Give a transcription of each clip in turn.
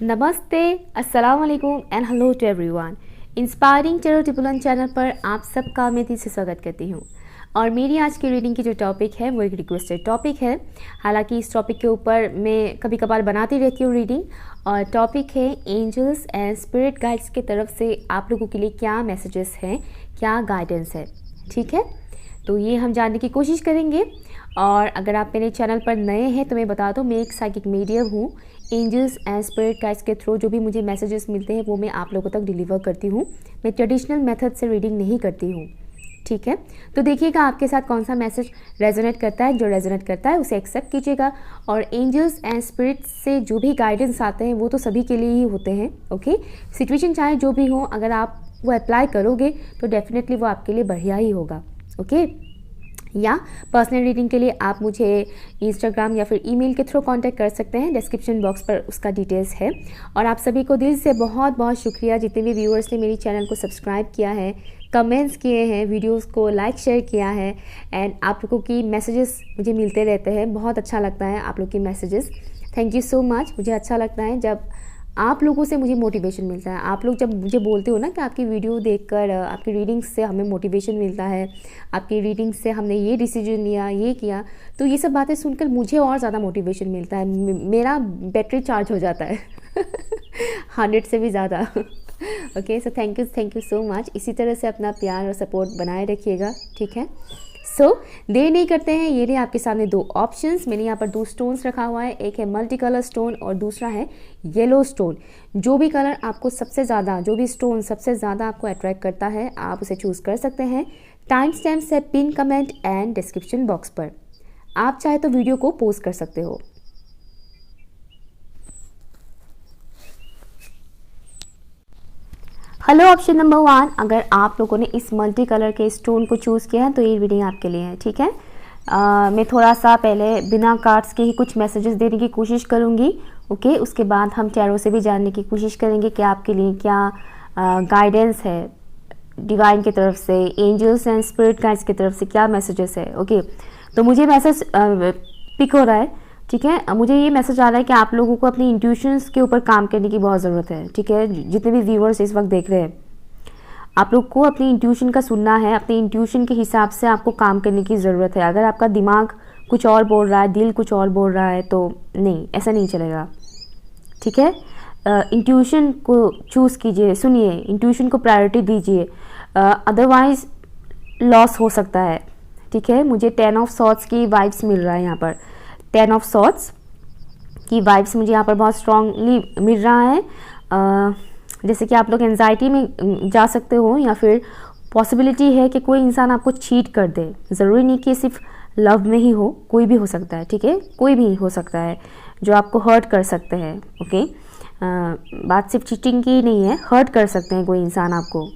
नमस्ते, अस्सलाम वालेकुम and hello to everyone. Inspiring tarot टिपुलन चैनल पर आप सबका मैं दिल से स्वागत करती हूँ। और मेरी आज की रीडिंग की जो टॉपिक है वो एक रिक्वेस्टेड टॉपिक है। हालांकि इस टॉपिक के ऊपर मैं कभी कभार बनाती रहती हूँ रीडिंग, और टॉपिक है एंजल्स एंड स्पिरिट गाइड्स की तरफ से आप लोगों के लिए क्या मैसेजेस हैं, क्या गाइडेंस है। ठीक है, तो ये हम जानने की कोशिश करेंगे। और अगर आप मेरे चैनल पर नए हैं तो मैं बता दूँ, मैं एक साइकिक मीडियम हूँ। एंजल्स एंड स्पिरिट गाइड्स के थ्रू जो भी मुझे मैसेजेस मिलते हैं वो मैं आप लोगों तक डिलीवर करती हूँ। मैं ट्रेडिशनल मेथड से रीडिंग नहीं करती हूँ। ठीक है, तो देखिएगा आपके साथ कौन सा मैसेज रेजोनेट करता है। जो रेजोनेट करता है उसे एक्सेप्ट कीजिएगा। और एंजल्स एंड स्पिरिट से जो भी गाइडेंस आते हैं वो तो सभी के लिए ही होते हैं। ओके, सिचुएशन चाहे जो भी हो, अगर आप वो अप्लाई करोगे तो डेफिनेटली वो आपके लिए बढ़िया ही होगा। ओके, या पर्सनल रीडिंग के लिए आप मुझे इंस्टाग्राम या फिर ईमेल के थ्रू कांटेक्ट कर सकते हैं। डिस्क्रिप्शन बॉक्स पर उसका डिटेल्स है। और आप सभी को दिल से बहुत बहुत शुक्रिया, जितने भी व्यूअर्स ने मेरी चैनल को सब्सक्राइब किया है, कमेंट्स किए हैं, वीडियोस को लाइक शेयर किया है। एंड आप लोगों की मैसेजेस मुझे मिलते रहते हैं, बहुत अच्छा लगता है आप लोग की messages. Thank you so much. मुझे अच्छा लगता है जब आप लोगों से मुझे मोटिवेशन मिलता है। आप लोग जब मुझे बोलते हो ना कि आपकी वीडियो देखकर, आपकी रीडिंग्स से हमें मोटिवेशन मिलता है, आपकी रीडिंग्स से हमने ये डिसीजन लिया, ये किया, तो ये सब बातें सुनकर मुझे और ज़्यादा मोटिवेशन मिलता है। मेरा बैटरी चार्ज हो जाता है 100 से भी ज़्यादा। Okay, so thank you so much. इसी तरह से अपना प्यार और सपोर्ट बनाए रखिएगा। ठीक है, सो देर नहीं करते हैं। ये रहे आपके सामने दो ऑप्शंस। मैंने यहाँ पर दो स्टोन्स रखा हुआ है, एक है मल्टी कलर स्टोन और दूसरा है येलो स्टोन। जो भी कलर आपको सबसे ज़्यादा, जो भी स्टोन सबसे ज़्यादा आपको अट्रैक्ट करता है, आप उसे चूज़ कर सकते हैं। टाइम स्टैम्प्स है pin comment and description box पर। आप चाहे तो वीडियो को पोस्ट कर सकते हो। हेलो, ऑप्शन नंबर 1, अगर आप लोगों ने इस मल्टी कलर के स्टोन को चूज़ किया है तो ये रीडिंग आपके लिए है। ठीक है, मैं थोड़ा सा पहले बिना कार्ड्स के ही कुछ मैसेजेस देने की कोशिश करूँगी। ओके, उसके बाद हम टैरो से भी जानने की कोशिश करेंगे कि आपके लिए क्या गाइडेंस है डिवाइन की तरफ से, एंजल्स एंड स्पिरिट गाइड्स की तरफ से क्या मैसेजेस है। ओके, तो मुझे मैसेज पिक हो रहा है। ठीक है, मुझे ये मैसेज आ रहा है कि आप लोगों को अपनी इंट्यूशंस के ऊपर काम करने की बहुत ज़रूरत है। ठीक है, जितने भी व्यूअर्स इस वक्त देख रहे हैं, आप लोग को अपनी इंट्यूशन का सुनना है। अपनी इंट्यूशन के हिसाब से आपको काम करने की ज़रूरत है। अगर आपका दिमाग कुछ और बोल रहा है, दिल कुछ और बोल रहा है, तो नहीं, ऐसा नहीं चलेगा। ठीक है, इंट्यूशन को चूज़ कीजिए, सुनिए, इंट्यूशन को प्रायोरिटी दीजिए, अदरवाइज लॉस हो सकता है। ठीक है, मुझे 10 ऑफ सॉर्ड्स की वाइब्स मिल रहा है यहाँ पर। 10 ऑफ सॉर्ड्स की वाइब्स मुझे यहाँ पर बहुत स्ट्रांगली मिल रहा है। जैसे कि आप लोग एंजाइटी में जा सकते हो, या फिर पॉसिबिलिटी है कि कोई इंसान आपको चीट कर दे। ज़रूरी नहीं कि सिर्फ लव में ही हो, कोई भी हो सकता है। ठीक है, कोई भी हो सकता है जो आपको हर्ट कर सकते हैं। ओके, बात सिर्फ चीटिंग की नहीं है, हर्ट कर सकते हैं कोई इंसान आपको।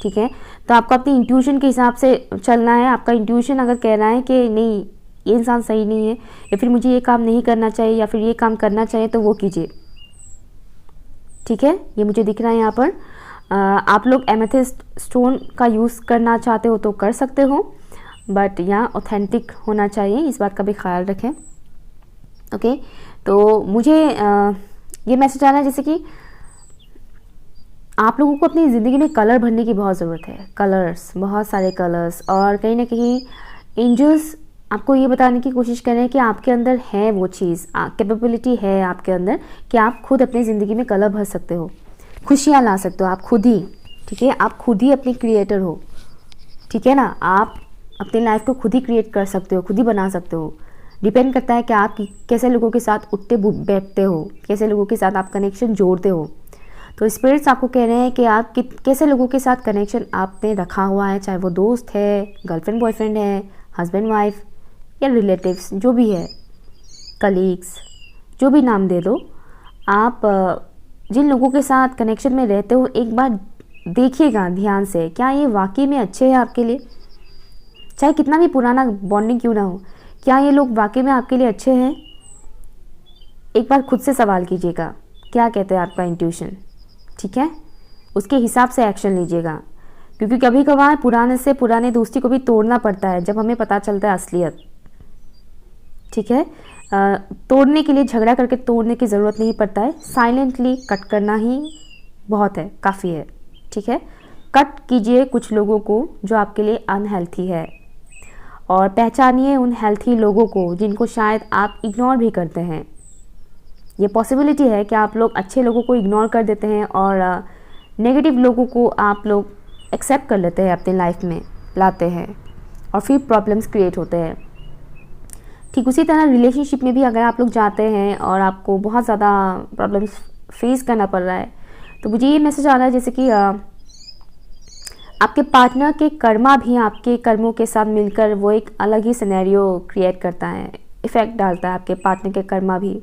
ठीक है, तो आपको अपनी इंट्यूशन के हिसाब से चलना है। आपका इंट्यूशन अगर कह रहा है कि नहीं, ये इंसान सही नहीं है, या फिर मुझे ये काम नहीं करना चाहिए, या फिर ये काम करना चाहिए, तो वो कीजिए। ठीक है, ये मुझे दिख रहा है यहाँ पर। आप लोग एमेथिस्ट स्टोन का यूज़ करना चाहते हो तो कर सकते हो, बट यहाँ ऑथेंटिक होना चाहिए, इस बात का भी ख्याल रखें। ओके, तो मुझे ये मैसेज आ रहा है जैसे कि आप लोगों को अपनी ज़िंदगी में कलर भरने की बहुत ज़रूरत है। कलर्स, बहुत सारे कलर्स। और कहीं ना कहीं एंजल्स आपको ये बताने की कोशिश कर रहे हैं कि आपके अंदर है वो चीज़, कैपेबिलिटी है आपके अंदर कि आप खुद अपनी ज़िंदगी में कलर भर सकते हो, खुशियाँ ला सकते हो आप खुद ही। ठीक है, आप खुद ही अपनी क्रिएटर हो। ठीक है ना, आप अपनी लाइफ को खुद ही क्रिएट कर सकते हो, खुद ही बना सकते हो। डिपेंड करता है कि आप कैसे लोगों के साथ उठते बैठते हो, कैसे लोगों के साथ आप कनेक्शन जोड़ते हो। तो स्पिरिट्स आपको कह रहे हैं कि आप कैसे लोगों के साथ कनेक्शन आपने रखा हुआ है, चाहे वो दोस्त है, गर्लफ्रेंड बॉयफ्रेंड है, हस्बैंड वाइफ, या रिलेटिव्स, जो भी है, कलीग्स, जो भी नाम दे दो। आप जिन लोगों के साथ कनेक्शन में रहते हो, एक बार देखिएगा ध्यान से, क्या ये वाकई में अच्छे हैं आपके लिए। चाहे कितना भी पुराना बॉन्डिंग क्यों ना हो, क्या ये लोग वाकई में आपके लिए अच्छे हैं। एक बार खुद से सवाल कीजिएगा, क्या कहते हैं आपका इंट्यूशन। ठीक है, उसके हिसाब से एक्शन लीजिएगा, क्योंकि कभी कभार पुराने से पुराने दोस्ती को भी तोड़ना पड़ता है जब हमें पता चलता है असलियत। ठीक है। तोड़ने के लिए झगड़ा करके तोड़ने की ज़रूरत नहीं पड़ता है, साइलेंटली कट करना ही बहुत है, काफ़ी है। ठीक है, कट कीजिए कुछ लोगों को जो आपके लिए अनहेल्थी है, और पहचानिए उन हेल्थी लोगों को जिनको शायद आप इग्नोर भी करते हैं। ये पॉसिबिलिटी है कि आप लोग अच्छे लोगों को इग्नोर कर देते हैं और नेगेटिव लोगों को आप लोग एक्सेप्ट कर लेते हैं, अपनी लाइफ में लाते हैं, और फिर प्रॉब्लम्स क्रिएट होते हैं। ठीक उसी तरह रिलेशनशिप में भी अगर आप लोग जाते हैं और आपको बहुत ज़्यादा प्रॉब्लम्स फेस करना पड़ रहा है, तो मुझे ये मैसेज आ रहा है जैसे कि आपके पार्टनर के कर्मा भी आपके कर्मों के साथ मिलकर वो एक अलग ही सिनेरियो क्रिएट करता है, इफ़ेक्ट डालता है आपके पार्टनर के कर्मा भी,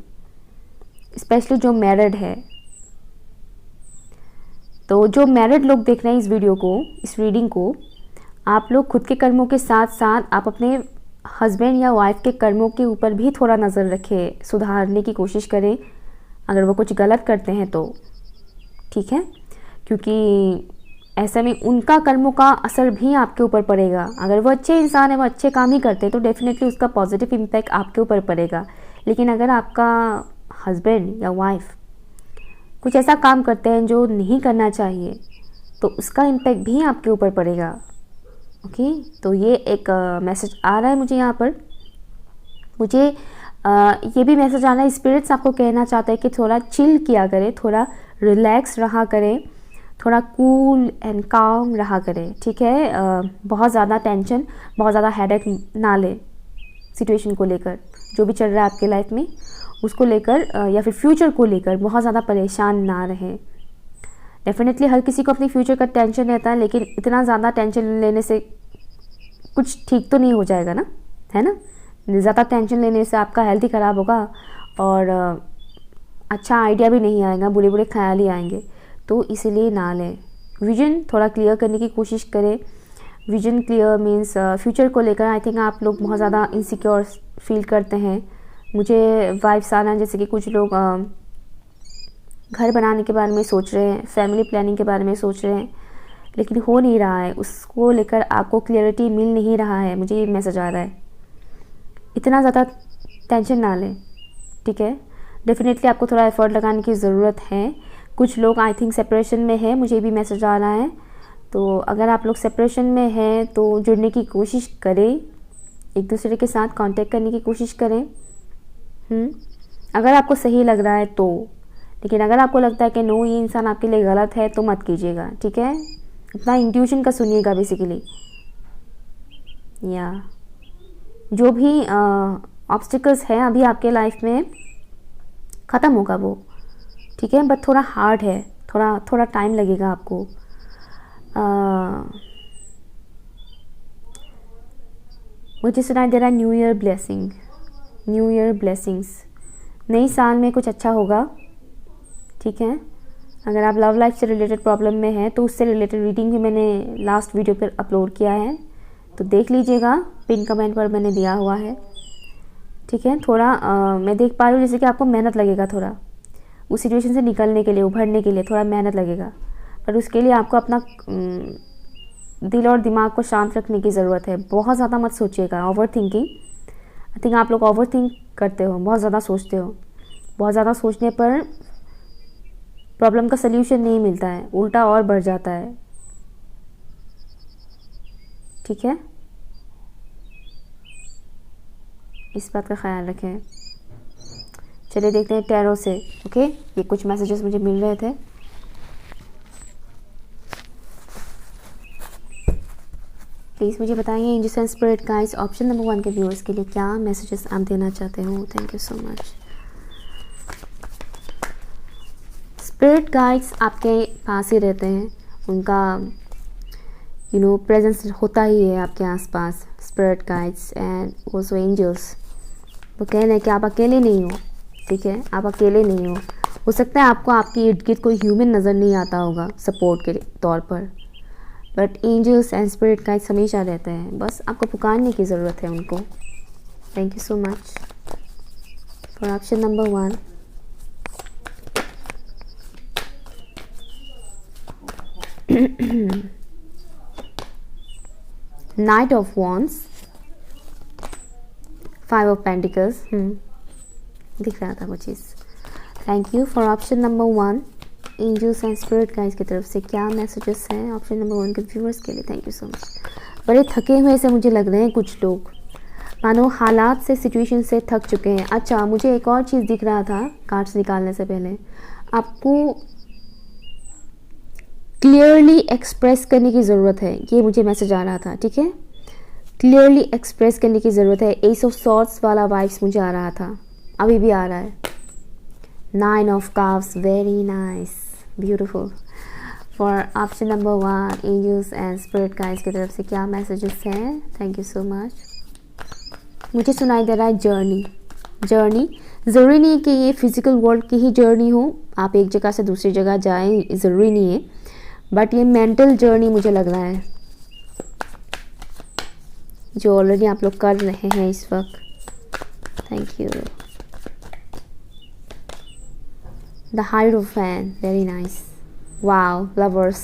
स्पेशली जो मैरिड है। तो जो मैरिड लोग देख रहे हैं इस वीडियो को, इस रीडिंग को, आप लोग खुद के कर्मों के साथ साथ आप अपने हस्बैंड या वाइफ के कर्मों के ऊपर भी थोड़ा नज़र रखें, सुधारने की कोशिश करें अगर वो कुछ गलत करते हैं तो। ठीक है, क्योंकि ऐसे में उनका कर्मों का असर भी आपके ऊपर पड़ेगा। अगर वो अच्छे इंसान है, वो अच्छे काम ही करते हैं, तो डेफिनेटली उसका पॉजिटिव इम्पैक्ट आपके ऊपर पड़ेगा। लेकिन अगर आपका हस्बैंड या वाइफ कुछ ऐसा काम करते हैं जो नहीं करना चाहिए, तो उसका इम्पैक्ट भी आपके ऊपर पड़ेगा। ओके, तो ये एक मैसेज आ रहा है मुझे यहाँ पर। मुझे ये भी मैसेज आ रहा है, स्पिरिट्स आपको कहना चाहता है कि थोड़ा चिल किया करें, थोड़ा रिलैक्स रहा करें, थोड़ा कूल एंड काम रहा करें। ठीक है, बहुत ज़्यादा टेंशन, बहुत ज़्यादा हेडेक ना ले सिचुएशन को लेकर, जो भी चल रहा है आपके लाइफ में उसको लेकर, या फिर फ्यूचर को लेकर बहुत ज़्यादा परेशान ना रहें। डेफिनेटली हर किसी को अपनी फ्यूचर का टेंशन रहता है, लेकिन इतना ज़्यादा टेंशन लेने से कुछ ठीक तो नहीं हो जाएगा ना, है ना। ज़्यादा टेंशन लेने से आपका हेल्थ ही ख़राब होगा और अच्छा आइडिया भी नहीं आएगा, बुरे बुरे ख्याल ही आएंगे। तो इसीलिए ना लें, विजन थोड़ा क्लियर करने की कोशिश करें। विजन क्लियर मीन्स फ्यूचर को लेकर आई थिंक आप लोग बहुत ज़्यादा इनसिक्योर फील करते हैं। मुझे वाइब्स आना जैसे कि कुछ लोग घर बनाने के बारे में सोच रहे हैं, फैमिली प्लानिंग के बारे में सोच रहे हैं, लेकिन हो नहीं रहा है, उसको लेकर आपको क्लियरिटी मिल नहीं रहा है। मुझे ये मैसेज आ रहा है, इतना ज़्यादा टेंशन ना लें। ठीक है, डेफिनेटली आपको थोड़ा एफर्ट लगाने की ज़रूरत है। कुछ लोग आई थिंक सेपरेशन में है, मुझे भी मैसेज आ रहा है। तो अगर आप लोग सेपरेशन में हैं तो जुड़ने की कोशिश करें, एक दूसरे के साथ कांटेक्ट करने की कोशिश करें। अगर आपको सही लग रहा है तो, लेकिन अगर आपको लगता है कि नो ये इंसान आपके लिए गलत है तो मत कीजिएगा। ठीक है, अपना इंट्यूशन का सुनिएगा बेसिकली। या जो भी ऑब्स्टिकल्स हैं अभी आपके लाइफ में ख़त्म होगा वो। ठीक है, बट थोड़ा हार्ड है, थोड़ा टाइम लगेगा आपको। मुझे सुनाई दे रहा है new year blessing, new year blessings, नई साल में कुछ अच्छा होगा। ठीक है, अगर आप लव लाइफ से रिलेटेड प्रॉब्लम में हैं तो उससे रिलेटेड रीडिंग भी मैंने लास्ट वीडियो पर अपलोड किया है, तो देख लीजिएगा, पिन कमेंट पर मैंने दिया हुआ है। ठीक है, थोड़ा मैं देख पा रही हूँ जैसे कि आपको मेहनत लगेगा, थोड़ा उस सिचुएशन से निकलने के लिए, उभरने के लिए थोड़ा मेहनत लगेगा, पर उसके लिए आपको अपना दिल और दिमाग को शांत रखने की ज़रूरत है। बहुत ज़्यादा मत सोचिएगा, ओवर थिंकिंग, आई थिंक आप लोग ओवर थिंक करते हो, बहुत ज़्यादा सोचते हो। बहुत ज़्यादा सोचने पर प्रॉब्लम का सल्यूशन नहीं मिलता है, उल्टा और बढ़ जाता है। ठीक है, इस बात का ख्याल रखें। चलिए देखते हैं टैरो से। ओके, ये कुछ मैसेजेस मुझे मिल रहे थे। प्लीज़ मुझे बताइए angels and spirit guides option number 1 के व्यूअर्स के लिए क्या मैसेजेस आप देना चाहते हो। Thank you so much. Spirit guides आपके पास ही रहते हैं, उनका प्रेजेंस होता ही है आपके आसपास। Spirit guides and also angels, वो कह रहे हैं कि आप अकेले नहीं हो। ठीक है, आप अकेले नहीं हो सकता है आपको आपके इर्द गिर्द कोई ह्यूमन नज़र नहीं आता होगा सपोर्ट के तौर पर, but angels and spirit guides हमेशा रहते हैं, बस आपको पुकारने की ज़रूरत है उनको। Thank you so much for option number 1। Knight of Wands, 5 of pentacles, दिख रहा था वो चीज़। Thank you for option number 1। Angels and spirit guides की तरफ से क्या मैसेजेस हैं ऑप्शन नंबर 1 के व्यूअर्स के लिए? Thank you so much. बड़े थके हुए से मुझे लग रहे हैं कुछ लोग, मानो हालात से, सिचुएशन से थक चुके हैं। अच्छा, मुझे एक और चीज़ दिख रहा था कार्ड्स निकालने से पहले, आपको क्लियरली एक्सप्रेस करने की ज़रूरत है, ये मुझे मैसेज आ रहा था। ठीक है, क्लियरली एक्सप्रेस करने की ज़रूरत है। एस ऑफ सॉर्ड्स वाला वाइब्स मुझे आ रहा था, अभी भी आ रहा है। 9 of cups, very nice, beautiful. For option number 1 angels and spirit guides की तरफ से क्या मैसेजेस हैं? Thank you so much. मुझे सुनाई दे रहा है जर्नी। जर्नी ज़रूरी नहीं है कि ये फिज़िकल वर्ल्ड की ही जर्नी हो, आप एक जगह से दूसरी जगह जाएं, ज़रूरी नहीं है, बट ये मेंटल जर्नी मुझे लग रहा है जो ऑलरेडी आप लोग कर रहे हैं इस वक्त। Thank you. The hierophant, very nice, wow, lovers,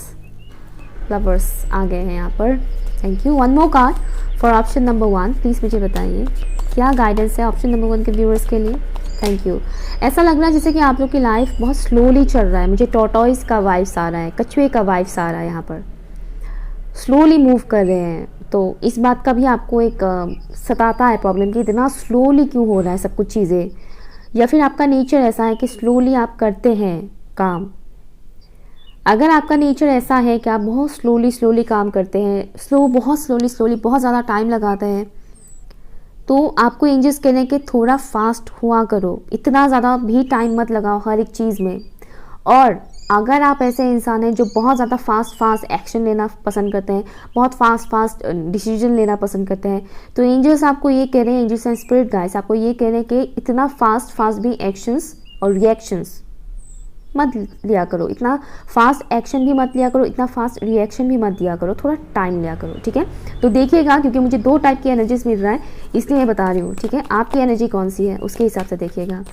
lovers आ गए हैं यहाँ पर। Thank you. 1 more card for option number 1, please मुझे बताइए क्या गाइडेंस है ऑप्शन नंबर 1 के व्यूअर्स के लिए? Thank you. ऐसा लग रहा है जैसे कि आप लोग की लाइफ बहुत स्लोली चल रहा है। मुझे टॉर्टोइस का वाइब्स आ रहा है, कछुए का वाइब्स आ रहा है, यहाँ पर स्लोली मूव कर रहे हैं। तो इस बात का भी आपको एक सताता है प्रॉब्लम कि इतना स्लोली क्यों हो रहा है सब कुछ चीज़ें, या फिर आपका नेचर ऐसा है कि स्लोली आप करते हैं काम। अगर आपका नेचर ऐसा है कि आप बहुत स्लोली काम करते हैं, बहुत स्लोली बहुत ज़्यादा टाइम लगाते हैं, तो आपको एंजल्स कह रहे हैं कि थोड़ा फास्ट हुआ करो, इतना ज़्यादा भी टाइम मत लगाओ हर एक चीज़ में। और अगर आप ऐसे इंसान हैं जो बहुत ज़्यादा फास्ट एक्शन लेना पसंद करते हैं, बहुत फास्ट डिसीजन लेना पसंद करते हैं, तो एंजल्स आपको ये कह रहे हैं, एंजल्स एंड स्पिरिट गाइड्स आपको ये कह रहे हैं कि इतना फास्ट भी एक्शंस और रिएक्शंस मत लिया करो, इतना फास्ट एक्शन भी मत लिया करो, इतना फास्ट रिएक्शन भी मत दिया करो, थोड़ा टाइम लिया करो। ठीक है, तो देखिएगा, क्योंकि मुझे 2 टाइप की एनर्जीज मिल रहा है इसलिए मैं बता रही हूँ। ठीक है, आपकी एनर्जी कौन सी है उसके हिसाब से देखिएगा।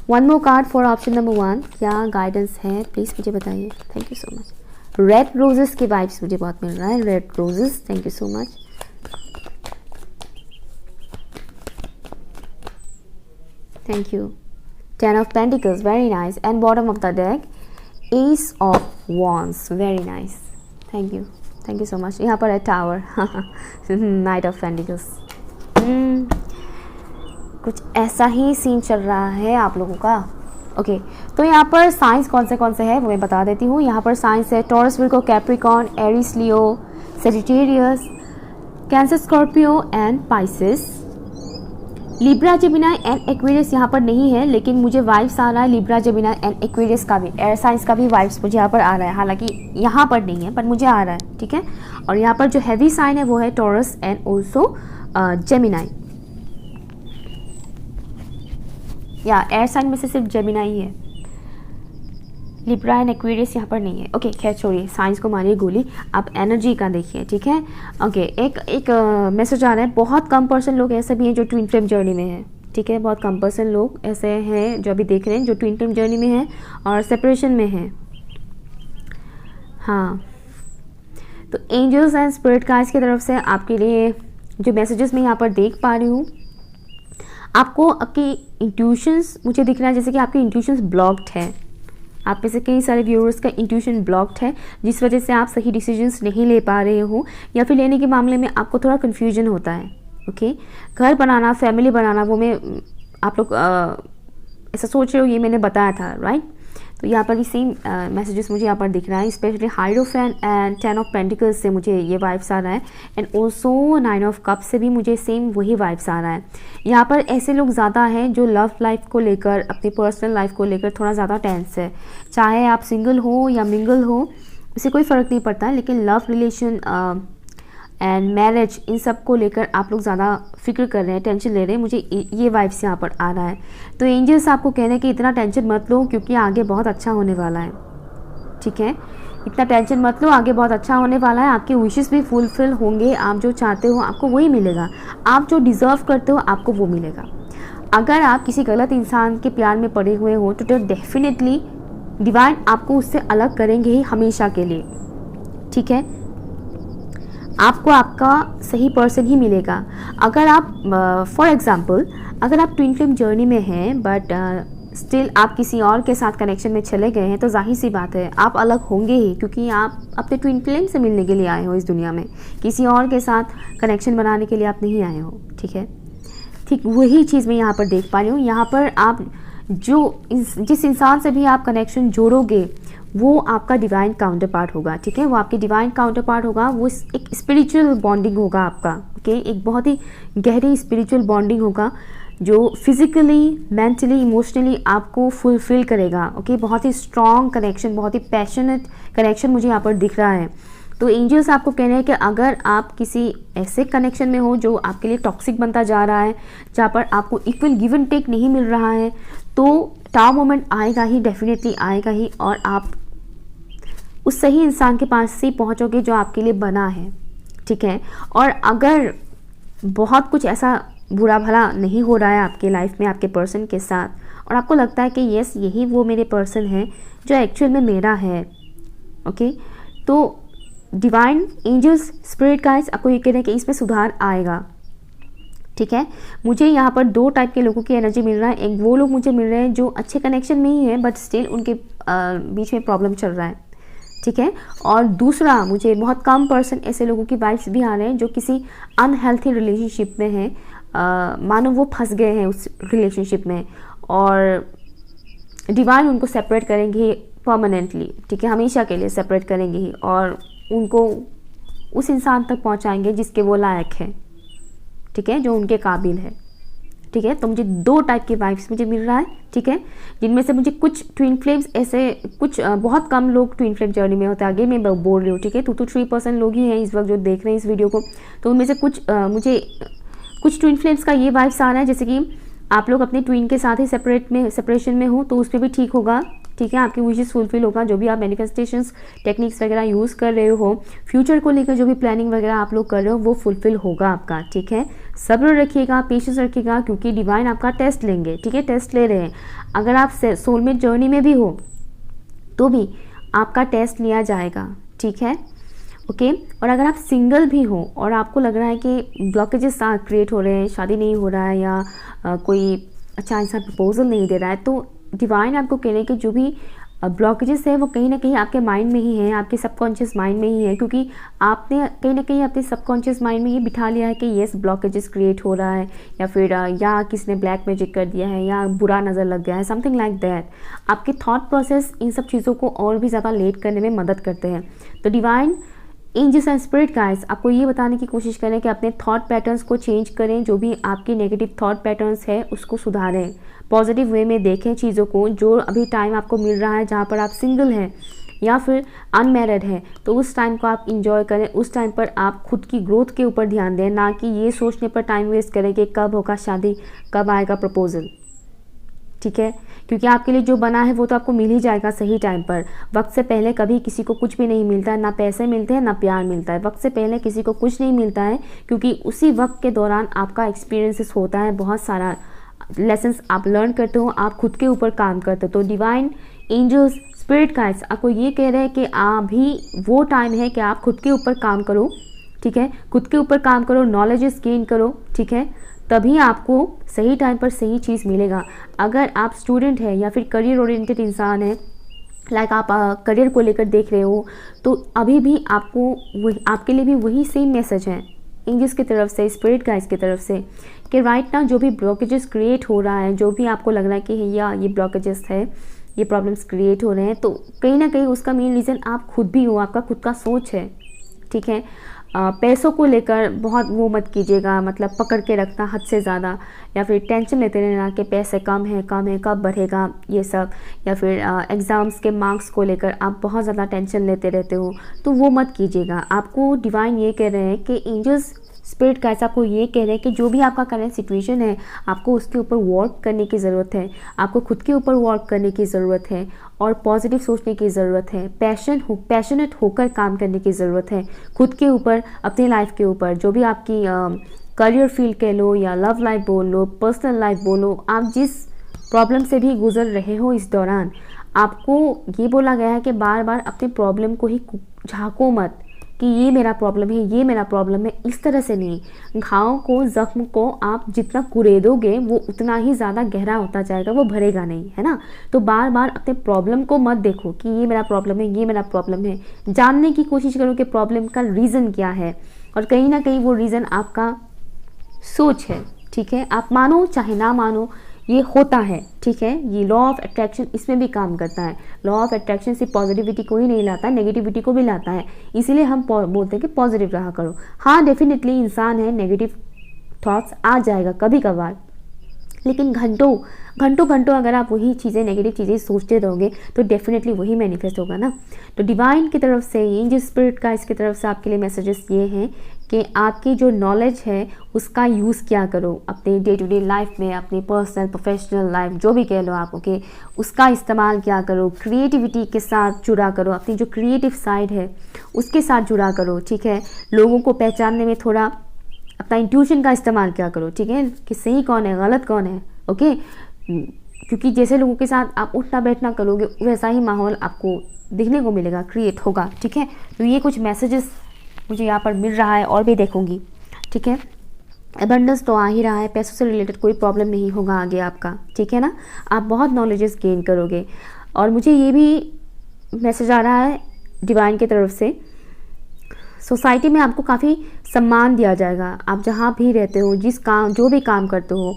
1 more card for option number 1, क्या गाइडेंस है प्लीज़ मुझे बताइए? Thank you so much. Red roses की वाइब्स मुझे बहुत मिल रहा है, red roses, thank you so much. Thank you. 10 of Pentacles, very nice, and bottom of the deck Ace of Wands, very nice, thank you so much। यहाँ पर है tower, Knight of Pentacles। कुछ ऐसा ही scene चल रहा है आप लोगों का। ओके, तो यहाँ पर साइंस कौन से हैं वो मैं बता देती हूँ। यहाँ पर साइंस है taurus, Virgo, Capricorn, Aries, Leo, Sagittarius, cancer, Scorpio and Pisces. Libra, Gemini and Aquarius यहाँ पर नहीं है, लेकिन मुझे वाइब्स आ रहा है लिब्रा, जेमिनी एंड एक्वेरियस का भी, एयर साइंस का भी वाइब्स मुझे यहाँ पर आ रहा है, हालांकि यहाँ पर नहीं है पर मुझे आ रहा है। ठीक है, और यहाँ पर जो हैवी साइन है वो है टॉरस एंड ऑल्सो जेमिनी, या एयर साइन में से सिर्फ जेमिनी ही है, लिब्रा एंड एक्वेरियस यहाँ पर नहीं है। ओके, खैर छोड़िए, साइंस को मारिए गोली, आप एनर्जी का देखिए। ठीक है, ओके, एक मैसेज आ रहा है, बहुत कम पर्सन लोग ऐसे भी हैं जो ट्विन फ्लेम जर्नी में हैं। ठीक है, बहुत कम पर्सन लोग ऐसे हैं जो अभी देख रहे हैं जो ट्विन फ्लेम जर्नी में हैं और सेपरेशन में हैं। हाँ, तो एंजल्स एंड स्पिरिट गाइड्स की तरफ से आपके लिए जो मैसेजेस मैं यहाँ पर देख पा रही हूँ, आपको आपकी इंट्यूशंस मुझे दिख रहा है जैसे कि आपकी इंट्यूशंस ब्लॉक्ड है। आप में से कई सारे व्यूअर्स का इंट्यूशन ब्लॉक्ड है, जिस वजह से आप सही डिसीजंस नहीं ले पा रहे हो, या फिर लेने के मामले में आपको थोड़ा कन्फ्यूजन होता है। ओके, घर बनाना, फैमिली बनाना, वो मैं आप लोग ऐसा सोच रहे हो, ये मैंने बताया था, राइट। तो यहाँ पर भी सेम मैसेजेस मुझे यहाँ पर दिख रहा है, स्पेशली हाइरोफैन एंड 10 ऑफ पेंटिकल्स से मुझे ये वाइब्स आ रहा है, एंड ऑल्सो 9 ऑफ कप्स से भी मुझे सेम वही वाइब्स आ रहा है। यहाँ पर ऐसे लोग ज़्यादा हैं जो लव लाइफ को लेकर, अपनी पर्सनल लाइफ को लेकर थोड़ा ज़्यादा टेंस है। चाहे आप सिंगल हो या मिंगल हो, इससे कोई फ़र्क नहीं पड़ता है, लेकिन लव रिलेशन एंड मैरिज, इन सब को लेकर आप लोग ज़्यादा फिक्र कर रहे हैं, टेंशन ले रहे हैं, मुझे ये वाइब्स यहाँ पर आ रहा है। तो एंजल्स आपको कह रहे हैं कि इतना टेंशन मत लो, क्योंकि आगे बहुत अच्छा होने वाला है। ठीक है, इतना टेंशन मत लो, आगे बहुत अच्छा होने वाला है, आपके विशेस भी फुलफिल होंगे, आप जो चाहते हो आपको वही मिलेगा, आप जो डिज़र्व करते हो आपको वो मिलेगा। अगर आप किसी गलत इंसान के प्यार में पड़े हुए हो तो डेफिनेटली डिवाइन आपको उससे अलग करेंगे ही हमेशा के लिए। ठीक है, आपको आपका सही पर्सन ही मिलेगा। अगर आप फॉर एग्ज़ाम्पल अगर आप ट्विन फ्लेम जर्नी में हैं बट स्टिल आप किसी और के साथ कनेक्शन में चले गए हैं, तो जाहिर सी बात है आप अलग होंगे ही, क्योंकि आप अपने ट्विन फ्लेम से मिलने के लिए आए हो इस दुनिया में, किसी और के साथ कनेक्शन बनाने के लिए आप नहीं आए हो। ठीक है, ठीक वही चीज़ मैं यहाँ पर देख पा रही हूँ। यहाँ पर आप जिस इंसान से भी आप कनेक्शन जोड़ोगे वो आपका डिवाइन काउंटर पार्ट होगा। ठीक है, वो आपके डिवाइन काउंटर पार्ट होगा, वो एक स्पिरिचुअल बॉन्डिंग होगा आपका। ओके, एक बहुत ही गहरी स्पिरिचुअल बॉन्डिंग होगा जो फिजिकली, मेंटली, इमोशनली आपको फुलफिल करेगा। ओके, बहुत ही स्ट्रॉन्ग कनेक्शन, बहुत ही पैशनेट कनेक्शन मुझे यहाँ पर दिख रहा है। तो एंजल्स आपको कह रहे हैं कि अगर आप किसी ऐसे कनेक्शन में हो जो आपके लिए टॉक्सिक बनता जा रहा है, जहाँ पर आपको इक्वल गिव एंड टेक नहीं मिल रहा है, तो टाउ मोमेंट आएगा ही, डेफिनेटली आएगा ही, और आप उस सही इंसान के पास से पहुँचोगे जो आपके लिए बना है। ठीक है, और अगर बहुत कुछ ऐसा बुरा भला नहीं हो रहा है आपके लाइफ में आपके पर्सन के साथ, और आपको लगता है कि यस यही वो मेरे पर्सन है जो एक्चुअल में मेरा है, ओके, तो डिवाइन एंजल्स स्पिरिट गाइड्स आपको ये कह रहे हैं कि इसमें सुधार आएगा। ठीक है, मुझे यहाँ पर दो टाइप के लोगों की एनर्जी मिल रहा है। एक वो लोग मुझे मिल रहे हैं जो अच्छे कनेक्शन में ही है बट स्टिल उनके बीच में प्रॉब्लम चल रहा है। ठीक है, और दूसरा मुझे बहुत कम पर्सन ऐसे लोगों की वाइब्स भी आ रहे हैं जो किसी अनहेल्थी रिलेशनशिप में हैं, मानो वो फंस गए हैं उस रिलेशनशिप में, और डिवाइन उनको सेपरेट करेंगे परमानेंटली। ठीक है, हमेशा के लिए सेपरेट करेंगे ही, और उनको उस इंसान तक पहुंचाएंगे जिसके वो लायक है। ठीक है, जो उनके काबिल है। ठीक है, तो मुझे दो टाइप के वाइब्स मुझे मिल रहा है। ठीक है, जिनमें से मुझे कुछ ट्विन फ्लेम्स ऐसे, कुछ बहुत कम लोग ट्विन फ्लेम जर्नी में होते हैं, आगे मैं बोल रही हूँ। ठीक है, 2 to 3% लोग ही हैं इस वक्त जो देख रहे हैं इस वीडियो को, तो उनमें से मुझे कुछ ट्विन फ्लेम्स का ये वाइब्स आ रहा है जैसे कि आप लोग अपने ट्विन के साथ ही सेपरेशन में हो, तो उस पर भी ठीक होगा। ठीक है, आपकी विशेस फुलफिल होगा। जो भी आप मैनिफेस्टेशंस टेक्निक्स वगैरह यूज़ कर रहे हो, फ्यूचर को लेकर जो भी प्लानिंग वगैरह आप लोग कर रहे हो, वो फुलफिल होगा आपका। ठीक है, सब्र रखिएगा, पेशेंस रखिएगा, क्योंकि डिवाइन आपका टेस्ट लेंगे। ठीक है, टेस्ट ले रहे हैं। अगर आप सोलमेट जर्नी में भी हो तो भी आपका टेस्ट लिया जाएगा। ठीक है, ओके, और अगर आप सिंगल भी हो और आपको लग रहा है कि ब्लॉकेजेस क्रिएट हो रहे हैं, शादी नहीं हो रहा है, या कोई अच्छा इंसान प्रपोजल नहीं दे रहा है, तो डिवाइन आपको कह रहे हैं कि जो भी ब्लॉकेजेस है वो कहीं ना कहीं आपके माइंड में ही है, आपके सबकॉन्शियस माइंड में ही है, क्योंकि आपने कहीं ना कहीं अपने सबकॉन्शियस माइंड में ये बिठा लिया है कि येस ब्लॉकेजेस क्रिएट हो रहा है, या फिर या किसी ने ब्लैक मैजिक कर दिया है, या बुरा नज़र लग गया है, समथिंग लाइक दैट। आपके थॉट प्रोसेस इन सब चीज़ों को और भी ज़्यादा लेट करने में मदद करते हैं। तो divine angels and spirit guides आपको ये बताने की कोशिश करें कि अपने थॉट पैटर्न्स को चेंज करें, जो भी आपकी नेगेटिव थॉट पैटर्न्स है उसको सुधारें, पॉजिटिव वे में देखें चीज़ों को। जो अभी टाइम आपको मिल रहा है जहाँ पर आप सिंगल हैं या फिर अनमैरिड हैं, तो उस टाइम को आप इंजॉय करें। उस टाइम पर आप खुद की ग्रोथ के ऊपर ध्यान दें, ना कि ये सोचने पर टाइम वेस्ट करें कि कब होगा शादी, कब आएगा प्रपोजल। ठीक है, क्योंकि आपके लिए जो बना है वो तो आपको मिल ही जाएगा सही टाइम पर। वक्त से पहले कभी किसी को कुछ भी नहीं मिलता है, ना पैसे मिलते हैं ना प्यार मिलता है। वक्त से पहले किसी को कुछ नहीं मिलता है, क्योंकि उसी वक्त के दौरान आपका एक्सपीरियंसेस होता है, बहुत सारा लेसन्स आप लर्न करते हो, आप खुद के ऊपर काम करते हो। तो डिवाइन एंजल्स स्पिरिट गाइड्स आपको ये कह रहे हैं कि अभी वो टाइम है कि आप खुद के ऊपर काम करो। ठीक है, खुद के ऊपर काम करो, नॉलेजेस गेन करो। ठीक है, तभी आपको सही टाइम पर सही चीज़ मिलेगा। अगर आप स्टूडेंट हैं या फिर करियर ओरिएंटेड इंसान है, लाइक आप करियर को लेकर देख रहे हो, तो अभी भी आपके लिए भी वही सेम मैसेज है एंजल्स की तरफ से, स्पिरिट गाइड्स की तरफ से, कि राइट ना जो भी ब्लॉकेजेस क्रिएट हो रहा है, जो भी आपको लग रहा है कि या ये ब्लॉकेजेस है, ये प्रॉब्लम्स क्रिएट हो रहे हैं, तो कहीं ना कहीं उसका मेन रीज़न आप खुद भी हो, आपका खुद का सोच है। ठीक है, पैसों को लेकर बहुत वो मत कीजिएगा, मतलब पकड़ के रखना हद से ज़्यादा, या फिर टेंशन लेते रहना कि पैसे कम है कब बढ़ेगा ये सब, या फिर एग्ज़ाम्स के मार्क्स को लेकर आप बहुत ज़्यादा टेंशन लेते रहते हो, तो वो मत कीजिएगा। आपको डिवाइन ये कह रहे हैं कि एंजल्स स्पिरिट गाइड्स आपको ये कह रहे हैं कि जो भी आपका करंट सिचुएशन है, आपको उसके ऊपर वर्क करने की ज़रूरत है, आपको खुद के ऊपर वर्क करने की ज़रूरत है, और पॉजिटिव सोचने की ज़रूरत है, पैशनेट होकर काम करने की ज़रूरत है खुद के ऊपर, अपनी लाइफ के ऊपर। जो भी आपकी करियर फील्ड कह लो, या लव लाइफ बोल लो, पर्सनल लाइफ बोलो, आप जिस प्रॉब्लम से भी गुजर रहे हो इस दौरान, आपको ये बोला गया है कि बार बार अपने प्रॉब्लम को ही झाँको मत, कि ये मेरा प्रॉब्लम है, ये मेरा प्रॉब्लम है, इस तरह से नहीं। घाव को, जख्म को आप जितना कुरेदोगे वो उतना ही ज़्यादा गहरा होता जाएगा, वो भरेगा नहीं, है ना। तो बार बार अपने प्रॉब्लम को मत देखो कि ये मेरा प्रॉब्लम है, ये मेरा प्रॉब्लम है। जानने की कोशिश करो कि प्रॉब्लम का रीज़न क्या है, और कहीं ना कहीं वो रीज़न आपका सोच है, ठीक है। आप मानो चाहे ना मानो, ये होता है, ठीक है। ये लॉ ऑफ अट्रैक्शन इसमें भी काम करता है। लॉ ऑफ अट्रैक्शन सिर्फ पॉजिटिविटी को ही नहीं लाता है, नेगेटिविटी को भी लाता है। इसीलिए हम बोलते हैं कि पॉजिटिव रहा करो। हाँ, डेफिनेटली इंसान है, नेगेटिव थॉट्स आ जाएगा कभी कभार, लेकिन घंटों घंटों अगर आप वही चीज़ें, नेगेटिव चीज़ें सोचते रहोगे तो डेफिनेटली वही मैनिफेस्ट होगा ना। तो डिवाइन की तरफ से, एंजल स्पिरिट का इसकी तरफ से आपके लिए मैसेजेस ये हैं कि आपकी जो नॉलेज है उसका यूज़ क्या करो अपने डे टू डे लाइफ में, अपनी पर्सनल प्रोफेशनल लाइफ जो भी कह लो आप, ओके, उसका इस्तेमाल क्या करो। क्रिएटिविटी के साथ जुड़ा करो, अपनी जो क्रिएटिव साइड है उसके साथ जुड़ा करो, ठीक है। लोगों को पहचानने में थोड़ा अपना इंट्यूशन का इस्तेमाल क्या करो, ठीक है, कि सही कौन है, गलत कौन है, ओके। क्योंकि जैसे लोगों के साथ आप उठना बैठना करोगे वैसा ही माहौल आपको दिखने को मिलेगा, क्रिएट होगा, ठीक है। तो ये कुछ मैसेजेस मुझे यहाँ पर मिल रहा है, और भी देखूंगी, ठीक है। अबंडेंस तो आ ही रहा है, पैसों से रिलेटेड कोई प्रॉब्लम नहीं होगा आगे आपका, ठीक है ना। आप बहुत नॉलेजेस गेन करोगे। और मुझे ये भी मैसेज आ रहा है डिवाइन की तरफ से, सोसाइटी में आपको काफ़ी सम्मान दिया जाएगा। आप जहाँ भी रहते हो, जो भी काम करते हो,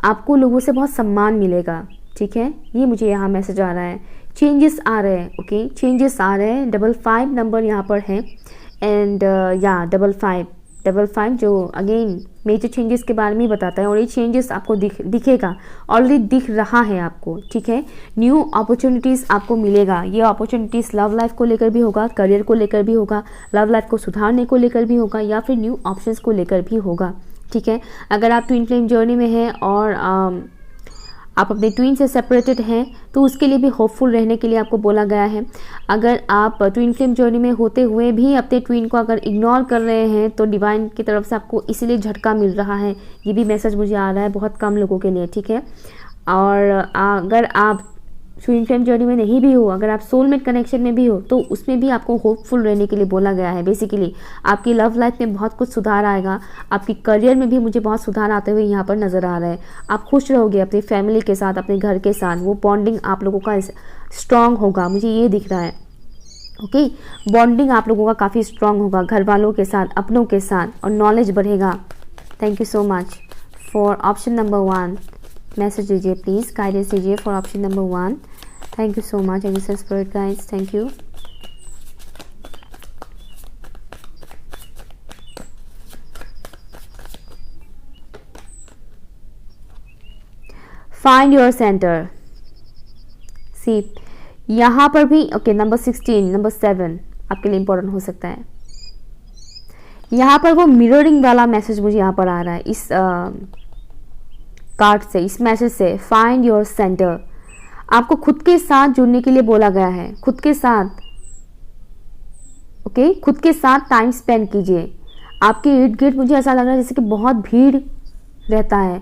आपको लोगों से बहुत सम्मान मिलेगा, ठीक है। ये मुझे यहाँ मैसेज आ रहा है। चेंजेस आ रहे हैं, ओके, चेंजेस आ रहे हैं। 55 नंबर यहाँ पर है, एंड या 55 जो अगेन मेजर चेंजेस के बारे में बताता है। और ये चेंजेस आपको दिखेगा, ऑलरेडी दिख रहा है आपको, ठीक है। न्यू अपॉर्चुनिटीज़ आपको मिलेगा। ये अपॉर्चुनिटीज़ लव लाइफ को लेकर भी होगा, करियर को लेकर भी होगा, लव लाइफ को सुधारने को लेकर भी होगा, या फिर न्यू ऑप्शंस को लेकर भी होगा, ठीक है। अगर आप ट्विन फ्लेम जर्नी में हैं और आप अपने ट्विन से सेपरेटेड हैं तो उसके लिए भी होपफुल रहने के लिए आपको बोला गया है। अगर आप ट्विन फ्लेम जर्नी में होते हुए भी अपने ट्विन को अगर इग्नोर कर रहे हैं तो डिवाइन की तरफ से आपको इसीलिए झटका मिल रहा है। ये भी मैसेज मुझे आ रहा है बहुत कम लोगों के लिए, ठीक है। और अगर आप ट्विन फ्लेम जर्नी में नहीं भी हो, अगर आप सोलमेट कनेक्शन में भी हो तो उसमें भी आपको होपफुल रहने के लिए बोला गया है। बेसिकली आपकी लव लाइफ में बहुत कुछ सुधार आएगा, आपकी करियर में भी मुझे बहुत सुधार आते हुए यहाँ पर नज़र आ रहा है। आप खुश रहोगे अपनी फैमिली के साथ, अपने घर के साथ, वो बॉन्डिंग आप लोगों का स्ट्रॉन्ग होगा, मुझे ये दिख रहा है, ओके। बॉन्डिंग आप लोगों का काफ़ी स्ट्रॉन्ग होगा घर वालों के साथ, अपनों के साथ, और नॉलेज बढ़ेगा। Thank you so much for option number 1। Message दीजिए प्लीज़, गाइडेंस दीजिए for option number 1। Thank you so much angel spirit guides, thank you. Find your centre. See यहाँ पर भी ओके, नंबर 16, नंबर 7 आपके लिए इंपॉर्टेंट हो सकता है। यहाँ पर वो मिररिंग वाला मैसेज मुझे यहाँ पर आ रहा है इस कार्ड से, इस मैसेज से। फाइंड योर सेंटर, आपको खुद के साथ जुड़ने के लिए बोला गया है, खुद के साथ, ओके, खुद के साथ टाइम स्पेंड कीजिए। आपके इर्द गिर्द मुझे ऐसा लग रहा है जैसे कि बहुत भीड़ रहता है।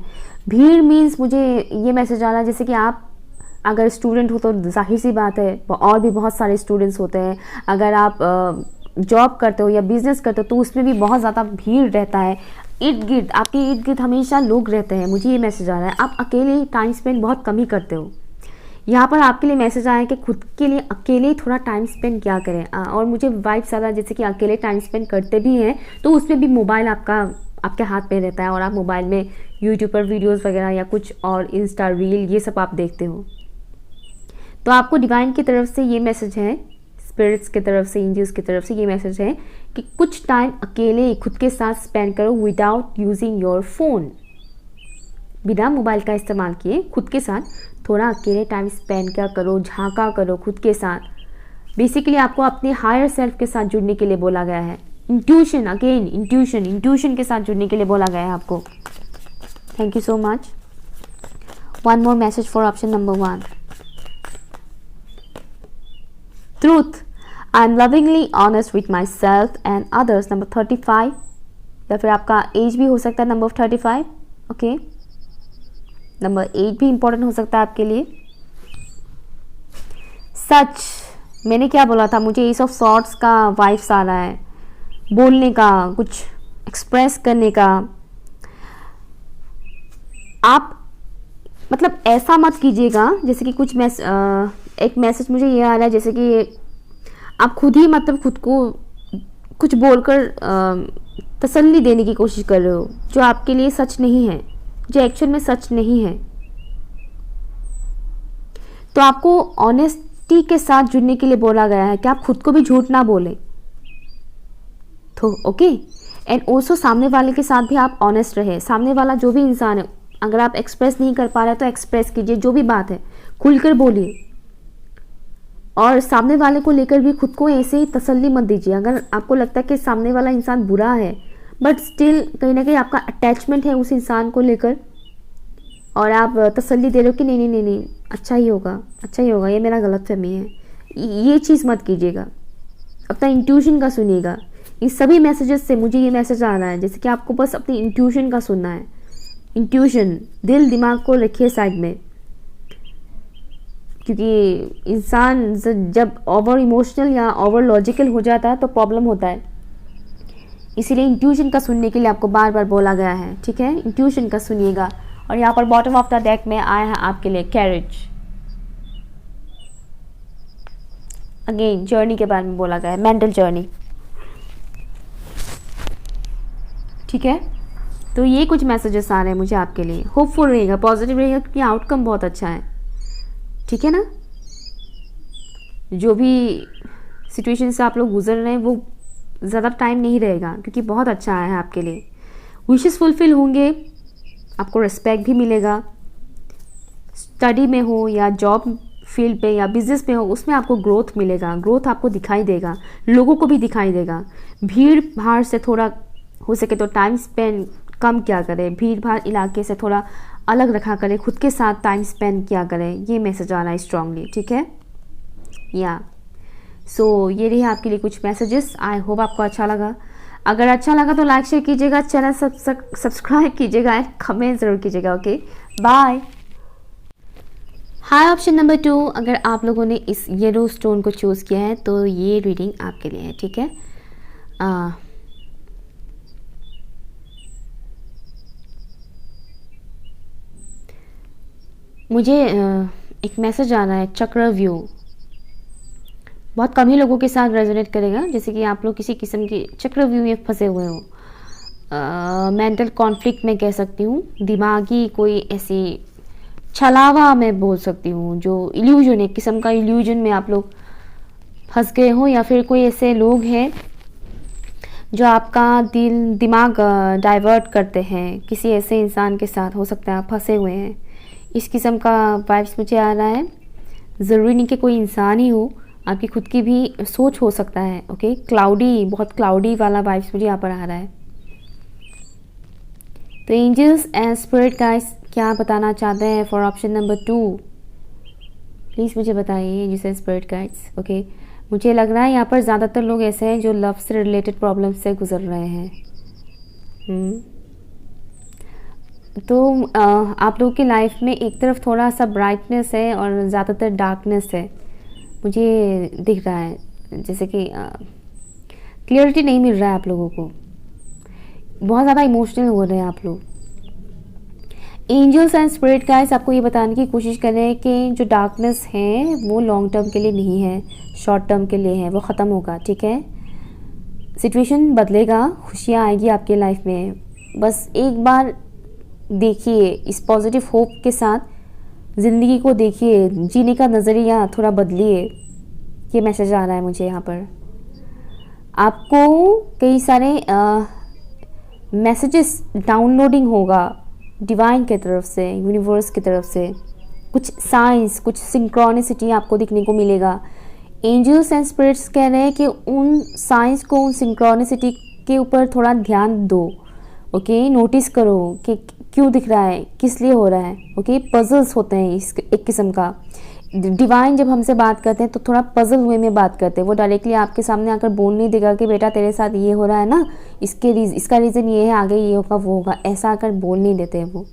भीड़ मीन्स मुझे ये मैसेज आ रहा है जैसे कि आप अगर स्टूडेंट हो तो जाहिर सी बात है और भी बहुत सारे स्टूडेंट्स होते हैं। अगर आप जॉब करते हो या बिजनेस करते हो तो उसमें भी बहुत ज़्यादा भीड़ रहता है। इर्द गिर्द, आपके इर्द गिर्द हमेशा लोग रहते हैं। मुझे ये मैसेज आ रहा है आप अकेले टाइम स्पेंड बहुत कम ही करते हो। यहाँ पर आपके लिए मैसेज आया है कि खुद के लिए अकेले थोड़ा टाइम स्पेंड क्या करें। और मुझे वाइब्स आ रहा है जैसे कि अकेले टाइम स्पेंड करते भी हैं तो उसमें भी मोबाइल आपके हाथ में रहता है और आप मोबाइल में यूट्यूब पर वीडियोस वगैरह या कुछ और इंस्टा रील ये सब आप देखते हो। तो आपको डिवाइन की तरफ से ये मैसेज है, स्पिरिट्स की तरफ से, एंजल्स की तरफ से ये मैसेज है कि कुछ टाइम अकेले खुद के साथ स्पेंड करो विदाउट यूजिंग योर फोन। बिना मोबाइल का इस्तेमाल किए खुद के साथ थोड़ा अकेले टाइम स्पेंड क्या करो, झांका करो खुद के साथ। बेसिकली आपको अपने हायर सेल्फ के साथ जुड़ने के लिए बोला गया है। इंट्यूशन, अगेन इंट्यूशन के साथ जुड़ने के लिए बोला गया है आपको। Thank you so much. One more message for option number 1। Truth, I am lovingly honest with my self and others, number 35, या फिर आपका एज भी हो सकता है नंबर 35, ओके। नंबर 8 भी इंपॉर्टेंट हो सकता है आपके लिए। सच, मैंने क्या बोला था, मुझे एस ऑफ सॉर्ड्स का वाइब्स आ रहा है। बोलने का, कुछ एक्सप्रेस करने का। आप मतलब ऐसा मत कीजिएगा जैसे कि एक मैसेज मुझे ये आ रहा है जैसे कि आप खुद ही मतलब खुद को कुछ बोलकर तसल्ली देने की कोशिश कर रहे हो, जो आपके लिए सच नहीं है, जो एक्चुअल में सच नहीं है। तो आपको ऑनेस्टी के साथ जुड़ने के लिए बोला गया है कि आप खुद को भी झूठ ना बोलें। तो ओके, एंड ऑल्सो सामने वाले के साथ भी आप ऑनेस्ट रहे। सामने वाला जो भी इंसान है, अगर आप एक्सप्रेस नहीं कर पा रहे तो एक्सप्रेस कीजिए, जो भी बात है खुलकर बोलिए। और सामने वाले को लेकर भी खुद को ऐसे ही तसल्ली मत दीजिए। अगर आपको लगता है कि सामने वाला इंसान बुरा है, बट स्टिल कहीं ना कहीं आपका अटैचमेंट है उस इंसान को लेकर, और आप तसल्ली दे रहे हो कि नहीं नहीं नहीं नहीं अच्छा ही होगा, अच्छा ही होगा, ये मेरा गलतफहमी है, ये चीज़ मत कीजिएगा। अपना इंट्यूशन का सुनिएगा। इस सभी मैसेजेस से मुझे ये मैसेज आ रहा है जैसे कि आपको बस अपनी इंट्यूशन का सुनना है। इंट्यूशन, दिल दिमाग को रखिए साइड में, क्योंकि इंसान जब ओवर इमोशनल या ओवर लॉजिकल हो जाता है तो प्रॉब्लम होता है। इसीलिए इंट्यूशन का सुनने के लिए आपको बार बार बोला गया है, ठीक है। इंट्यूशन का सुनिएगा। और यहाँ पर बॉटम ऑफ द डेक में आया है आपके लिए कैरेज। अगेन जर्नी के बारे में बोला गया है, मेंटल जर्नी, ठीक है। तो ये कुछ मैसेजेस आ रहे हैं मुझे आपके लिए। होपफुल रहेगा, पॉजिटिव रहेगा, क्योंकि आउटकम बहुत अच्छा है, ठीक है ना। जो भी सिचुएशन से आप लोग गुजर रहे हैं वो ज़्यादा टाइम नहीं रहेगा, क्योंकि बहुत अच्छा है आपके लिए। विशेस फुलफिल होंगे, आपको रिस्पेक्ट भी मिलेगा। स्टडी में हो या जॉब फील्ड पे या बिजनेस में हो, उसमें आपको ग्रोथ मिलेगा। ग्रोथ आपको दिखाई देगा, लोगों को भी दिखाई देगा। भीड़ भाड़ से थोड़ा हो सके तो टाइम स्पेंड कम किया करें, भीड़ भाड़ इलाके से थोड़ा अलग रखा करें, खुद के साथ टाइम स्पेंड किया करें। ये मैसेज आ रहा है स्ट्रांगली, ठीक है। या सो ये रही आपके लिए कुछ मैसेजेस। आई होप आपको अच्छा लगा। अगर अच्छा लगा तो लाइक शेयर कीजिएगा, चैनल सब्सक्राइब कीजिएगा एंड कमेंट ज़रूर कीजिएगा। Okay, bye. Hi option number 2, अगर आप लोगों ने इस येलो स्टोन को चूज़ किया है तो ये रीडिंग आपके लिए है, ठीक है। मुझे एक मैसेज आ रहा है चक्रव्यूह। बहुत कम ही लोगों के साथ रेजोनेट करेगा, जैसे कि आप लोग किसी किस्म की चक्रव्यूह में फंसे हुए हो। मेंटल कॉन्फ्लिक्ट में कह सकती हूँ, दिमागी कोई ऐसी छलावा मैं बोल सकती हूँ, जो इल्यूजन, एक किस्म का इल्यूजन में आप लोग फंस गए हो, या फिर कोई ऐसे लोग हैं जो आपका दिमाग डाइवर्ट करते हैं। किसी ऐसे इंसान के साथ हो सकता है आप फंसे हुए हैं, इस किस्म का वाइब्स मुझे आ रहा है। ज़रूरी नहीं कि कोई इंसान ही हो, आपकी खुद की भी सोच हो सकता है। ओके, क्लाउडी, बहुत क्लाउडी वाला वाइब्स मुझे यहाँ पर आ रहा है। तो एंजल्स एंड स्पिरिट गाइस क्या बताना चाहते हैं फॉर ऑप्शन नंबर 2, प्लीज़ मुझे बताइए angels and spirit guides. Okay, मुझे लग रहा है यहाँ पर ज़्यादातर लोग ऐसे हैं जो लव से रिलेटेड प्रॉब्लम से गुजर रहे हैं। तो आप लोगों की लाइफ में एक तरफ थोड़ा सा ब्राइटनेस है और ज़्यादातर डार्कनेस है, मुझे दिख रहा है। जैसे कि क्लियरिटी नहीं मिल रहा है आप लोगों को, बहुत ज़्यादा इमोशनल हो रहे हैं आप लोग। एंजल्स एंड स्पिरिट गाइड्स आपको ये बताने की कोशिश कर रहे हैं कि जो डार्कनेस है वो लॉन्ग टर्म के लिए नहीं है, शॉर्ट टर्म के लिए है, वो ख़त्म होगा, ठीक है। सिचुएशन बदलेगा, खुशियाँ आएगी आपके लाइफ में। बस एक बार देखिए, इस पॉजिटिव होप के साथ ज़िंदगी को देखिए, जीने का नज़रिया थोड़ा बदलिए। ये मैसेज आ रहा है मुझे यहाँ पर। आपको कई सारे मैसेजेस डाउनलोडिंग होगा डिवाइन की तरफ से, यूनिवर्स की तरफ से। कुछ साइंस, कुछ सिंक्रोनिसिटी आपको दिखने को मिलेगा। एंजल्स एंड स्पिरिट्स कह रहे हैं कि उन साइंस को, उन सिंक्रोनिसिटी के ऊपर थोड़ा ध्यान दो। ओके, नोटिस करो कि क्यों दिख रहा है, किस लिए हो रहा है। ओके, पजल्स होते हैं इस एक किस्म का। डिवाइन जब हमसे बात करते हैं तो थोड़ा पजल वे में बात करते हैं। वो डायरेक्टली आपके सामने आकर बोल नहीं देगा कि बेटा तेरे साथ ये हो रहा है ना, इसका रीज़न ये है, आगे ये होगा वो होगा, ऐसा आकर बोल नहीं देते हैं वो।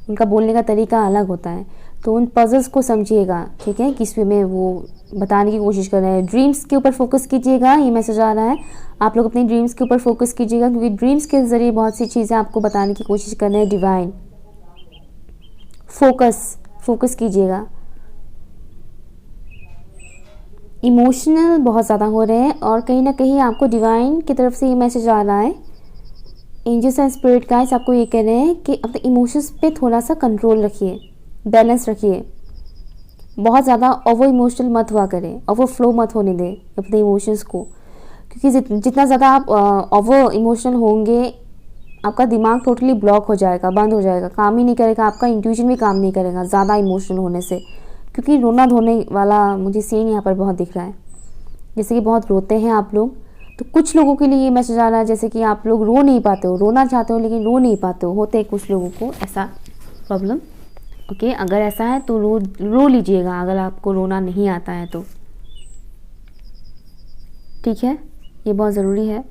उनका बोलने का तरीका अलग होता है। तो उन पजल्स को समझिएगा, ठीक है, किस वे में वो बताने की कोशिश कर रहे हैं। ड्रीम्स के ऊपर फोकस कीजिएगा, ये मैसेज आ रहा है। आप लोग अपने ड्रीम्स के ऊपर फोकस कीजिएगा, क्योंकि ड्रीम्स के ज़रिए बहुत सी चीज़ें आपको बताने की कोशिश कर रहे हैं डिवाइन। फोकस कीजिएगा। इमोशनल बहुत ज़्यादा हो रहे हैं और कहीं ना कहीं आपको डिवाइन की तरफ से ये मैसेज आ रहा है, एंजल्स एंड स्पिरिट गाइड्स आपको ये कह रहे हैं कि अपने इमोशंस पे थोड़ा सा कंट्रोल रखिए, बैलेंस रखिए। बहुत ज़्यादा ओवर इमोशनल मत हुआ करें, ओवर फ्लो मत होने दें अपने इमोशंस को, क्योंकि जितना ज़्यादा आप ओवर इमोशनल होंगे, आपका दिमाग टोटली ब्लॉक हो जाएगा, बंद हो जाएगा, काम ही नहीं करेगा, आपका इंट्यूशन भी काम नहीं करेगा ज़्यादा इमोशनल होने से। क्योंकि रोना धोने वाला मुझे सीन यहाँ पर बहुत दिख रहा है, जैसे कि बहुत रोते हैं आप लोग। तो कुछ लोगों के लिए ये मैसेज आ रहा है जैसे कि आप लोग रो नहीं पाते हो, रोना चाहते हो लेकिन रो नहीं पाते हो, होते हैं कुछ लोगों को ऐसा प्रॉब्लम। ओके, अगर ऐसा है तो रो लीजिएगा, अगर आपको रोना नहीं आता है तो, ठीक है, ये बहुत ज़रूरी है।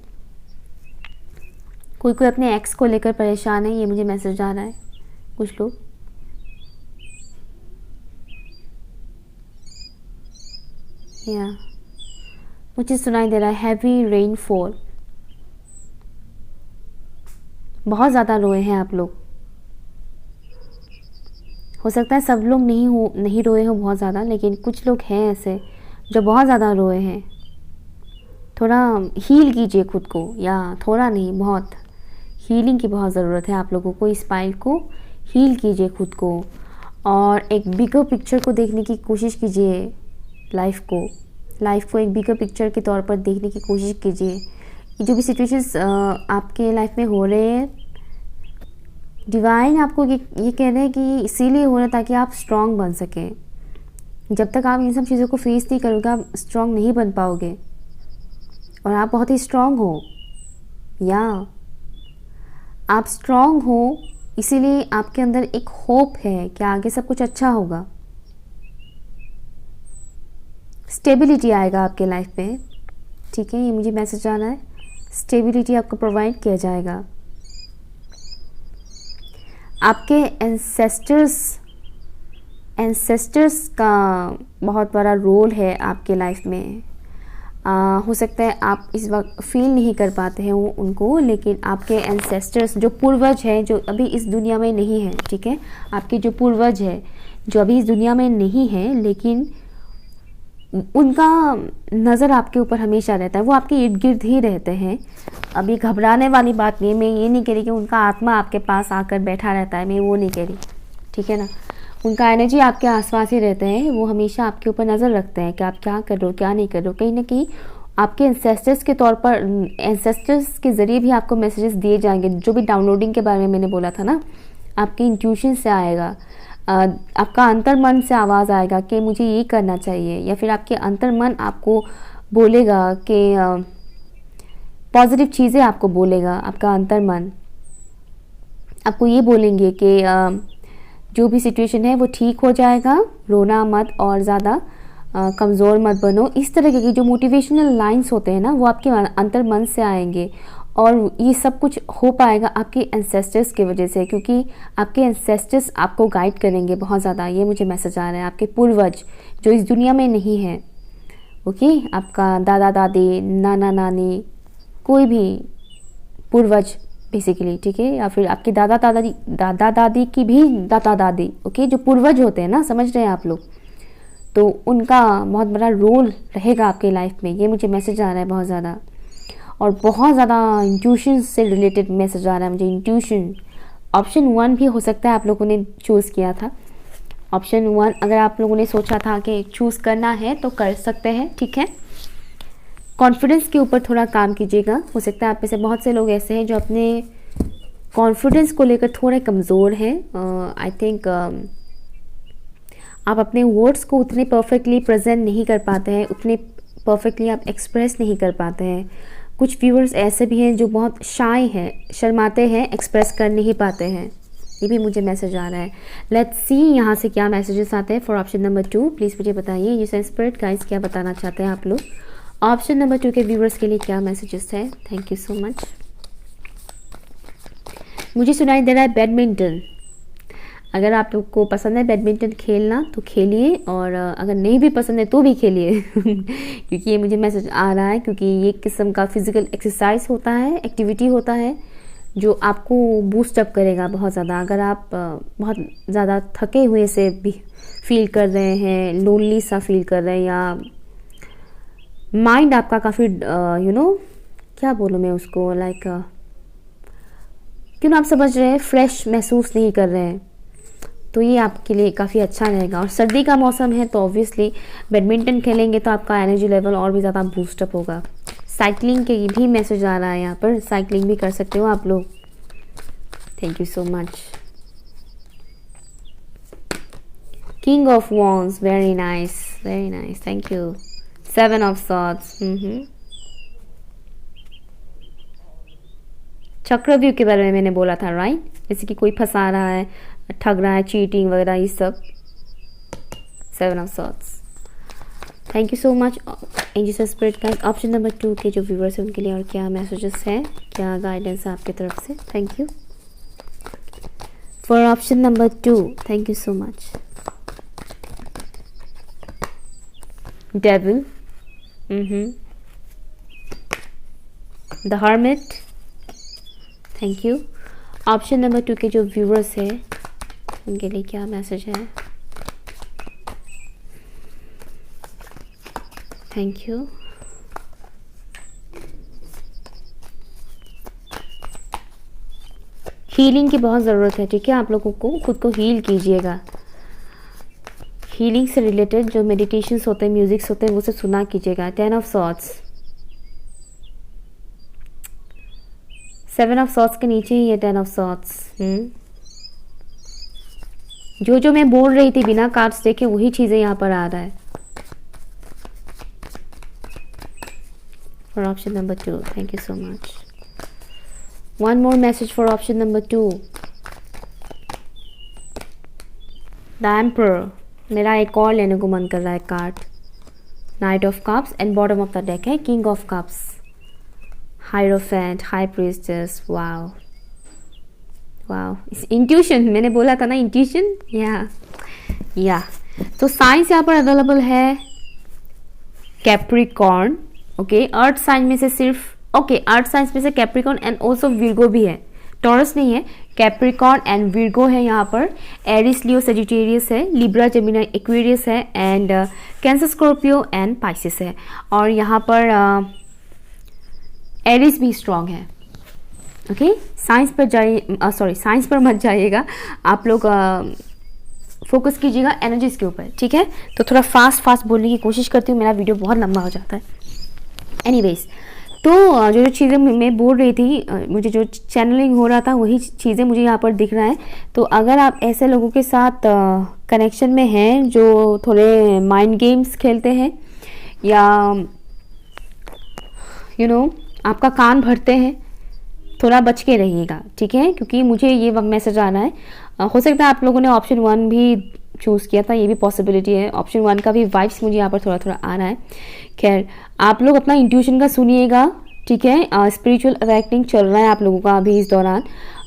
कोई अपने एक्स को लेकर परेशान है, ये मुझे मैसेज आ रहा है कुछ लोग। या मुझे सुनाई दे रहा है हैवी रेनफॉल, बहुत ज़्यादा रोए हैं आप लोग। हो सकता है सब लोग नहीं रोए हो बहुत ज़्यादा, लेकिन कुछ लोग हैं ऐसे जो बहुत ज़्यादा रोए हैं। थोड़ा हील कीजिए खुद को, या थोड़ा नहीं, बहुत हीलिंग की बहुत ज़रूरत है आप लोगों को। इस पाइल को हील कीजिए खुद को और एक बिगर पिक्चर को देखने की कोशिश कीजिए। लाइफ को एक बिगर पिक्चर के तौर पर देखने की कोशिश कीजिए। ये जो भी सिचुएशंस आपके लाइफ में हो रहे हैं, डिवाइन आपको ये कह रहे हैं कि इसीलिए हो रहा है ताकि आप स्ट्रांग बन सकें। जब तक आप इन सब चीज़ों को फेस नहीं करोगे, आप स्ट्रांग नहीं बन पाओगे। और आप बहुत ही स्ट्रांग हो, या आप स्ट्रांग हो, इसीलिए आपके अंदर एक होप है कि आगे सब कुछ अच्छा होगा। स्टेबिलिटी आएगा आपके लाइफ पे, ठीक है, ये मुझे मैसेज आ रहा है। स्टेबिलिटी आपको प्रोवाइड किया जाएगा। आपके एंसेस्टर्स का बहुत बड़ा रोल है आपके लाइफ में। हो सकता है आप इस वक्त फील नहीं कर पाते हैं उनको, लेकिन आपके एंसेस्टर्स जो पूर्वज हैं, जो अभी इस दुनिया में नहीं है, ठीक है, आपके जो पूर्वज है जो अभी इस दुनिया में नहीं है, लेकिन उनका नज़र आपके ऊपर हमेशा रहता है, वो आपके इर्द गिर्द ही रहते हैं। अभी घबराने वाली बात नहीं है, मैं ये नहीं कह रही कि उनका आत्मा आपके पास आकर बैठा रहता है, मैं वो नहीं कह रही, ठीक है ना। उनका एनर्जी आपके आसपास ही रहते हैं, वो हमेशा आपके ऊपर नज़र रखते हैं कि आप क्या कर रहे हो, क्या नहीं कर रहे हो। कहीं ना कहीं आपके एंसेस्टर्स के तौर पर, एंसेस्टर्स के ज़रिए भी आपको मैसेजेस दिए जाएंगे। जो भी डाउनलोडिंग के बारे में मैंने बोला था ना, आपके इंट्यूशन से आएगा, आपका अंतर्मन से आवाज़ आएगा कि मुझे ये करना चाहिए, या फिर आपके अंतर्मन आपको बोलेगा कि पॉजिटिव चीज़ें आपको बोलेगा। आपका अंतर्मन आपको ये बोलेंगे कि जो भी सिचुएशन है वो ठीक हो जाएगा, रोना मत और ज़्यादा कमज़ोर मत बनो। इस तरह के जो मोटिवेशनल लाइंस होते हैं ना, वो आपके अंतर्मन से आएंगे और ये सब कुछ हो पाएगा आपके एंसेस्टर्स की वजह से, क्योंकि आपके एंसेस्टर्स आपको गाइड करेंगे बहुत ज़्यादा। ये मुझे मैसेज आ रहा है, आपके पूर्वज जो इस दुनिया में नहीं है, ओके, आपका दादा दादी, नाना नानी, कोई भी पूर्वज बेसिकली, ठीक है, या फिर आपके दादा दादी की भी दादा दादी, ओके, जो पूर्वज होते हैं ना, समझ रहे हैं आप लोग, तो उनका बहुत बड़ा रोल रहेगा आपके लाइफ में। ये मुझे मैसेज आ रहा है बहुत ज़्यादा, और बहुत ज़्यादा इंट्यूशन से रिलेटेड मैसेज आ रहा है मुझे। इंट्यूशन ऑप्शन 1 भी हो सकता है आप लोगों ने चूज़ किया था। ऑप्शन 1 अगर आप लोगों ने सोचा था कि चूज़ करना है तो कर सकते हैं, ठीक है। कॉन्फिडेंस के ऊपर थोड़ा काम कीजिएगा। हो सकता है आप में से बहुत से लोग ऐसे हैं जो अपने कॉन्फिडेंस को लेकर थोड़े कमज़ोर हैं। आई थिंक आप अपने वर्ड्स को उतने परफेक्टली प्रेजेंट नहीं कर पाते हैं, उतने परफेक्टली आप एक्सप्रेस नहीं कर पाते हैं। कुछ व्यूअर्स ऐसे भी हैं जो बहुत शाय हैं, शर्माते हैं, एक्सप्रेस कर नहीं पाते हैं। ये भी मुझे मैसेज आ रहा है। लेट्स सी यहाँ से क्या मैसेजेस आते हैं फॉर ऑप्शन नंबर 2। प्लीज़ मुझे बताइए ये स्पिरिट गाइड्स क्या बताना चाहते हैं आप लोग। ऑप्शन नंबर 2 के व्यूअर्स के लिए क्या मैसेजेस है। Thank you so much. मुझे सुनाई दे रहा है बैडमिंटन। अगर आप लोग को पसंद है बैडमिंटन खेलना तो खेलिए, और अगर नहीं भी पसंद है तो भी खेलिए क्योंकि ये मुझे मैसेज आ रहा है, क्योंकि ये एक किस्म का फिज़िकल एक्सरसाइज होता है, एक्टिविटी होता है जो आपको बूस्ट अप करेगा बहुत ज़्यादा। अगर आप बहुत ज़्यादा थके हुए से भी फील कर रहे हैं, लोनली सा फील कर रहे हैं, या माइंड आपका काफ़ी क्या बोलूँ मैं उसको, लाइक क्यों ना आप समझ रहे हैं, फ्रेश महसूस नहीं कर रहे हैं, तो ये आपके लिए काफ़ी अच्छा रहेगा। और सर्दी का मौसम है तो ऑब्वियसली बैडमिंटन खेलेंगे तो आपका एनर्जी लेवल और भी ज़्यादा बूस्टअप होगा। साइकिलिंग के भी मैसेज आ रहा है यहाँ पर, साइकिलिंग भी कर सकते हो आप लोग। Thank you so much. King of wands, very nice, thank you. 7 of swords, चक्रव्यूह के बारे में मैंने बोला था, राइट? जैसे कि कोई फंसा रहा है, ठग रहा है, चीटिंग वगैरह, ये सब। 7 of swords, thank you so much angels of spirit guys. Option number 2 के जो व्यूअर्स हैं उनके लिए और क्या मैसेजेस हैं, क्या गाइडेंस है आपकी तरफ से? Thank you for option number 2, thank you so much. Devil, the hermit, thank you. Option number 2 के जो व्यूअर्स हैं उनके लिए क्या मैसेज है? Thank you. हीलिंग की बहुत ज़रूरत है, ठीक है? आप लोगों को खुद को हील कीजिएगा। हीलिंग से रिलेटेड जो मेडिटेशंस होते हैं, म्यूजिक्स होते हैं, वो सब सुना कीजिएगा। 10 ऑफ सॉर्ड्स, 7 ऑफ सॉर्ड्स के नीचे ही है 10 ऑफ सॉर्ड्स। जो मैं बोल रही थी बिना कार्ड्स देखे वही चीज़ें यहाँ पर आ रहा है। For option number 2, thank you so much. One more message for option number 2, the emperor. मेरा एक और लेने को मन कर रहा है card. Knight of cups and bottom of the deck है king of cups, hierophant, high priestess. Wow wow, intuition, मैंने बोला था ना इंट्यूशन। या तो साइंस यहाँ पर अवेलेबल है कैप्रिकॉर्न, ओके। अर्थ साइन में से सिर्फ, ओके, अर्थ साइंस में से कैप्रिकॉर्न एंड ऑल्सो विर्गो भी है, टॉरस नहीं है। कैप्रिकॉर्न एंड विर्गो है यहाँ पर। एरिस, लियो, सेजिटेरियस है। लिब्रा, जेमिनी, एक्वेरियस है। And cancer, Scorpio and Pisces है। और यहाँ पर एरिस भी स्ट्रॉन्ग है, ओके। साइंस पर जाइए, सॉरी साइंस पर मत जाइएगा आप लोग, फोकस कीजिएगा एनर्जीज के ऊपर, ठीक है? तो थोड़ा फास्ट बोलने की कोशिश करती हूँ, मेरा वीडियो बहुत लंबा हो जाता है। एनीवेज, तो जो चीज़ें मैं बोल रही थी, मुझे जो चैनलिंग हो रहा था वही चीज़ें मुझे यहाँ पर दिख रहा है। तो अगर आप ऐसे लोगों के साथ कनेक्शन में हैं जो थोड़े माइंड गेम्स खेलते हैं, या आपका कान भरते हैं, थोड़ा बच के रहिएगा, ठीक है? क्योंकि मुझे ये मैसेज आ रहा है, हो सकता है आप लोगों ने ऑप्शन 1 भी चूज़ किया था, ये भी पॉसिबिलिटी है। ऑप्शन 1 का भी वाइब्स मुझे यहाँ पर थोड़ा आ रहा है। खैर, आप लोग अपना इंट्यूशन का सुनिएगा, ठीक है? स्पिरिचुअल अवेकनिंग चल रहा है आप लोगों का अभी इस दौरान,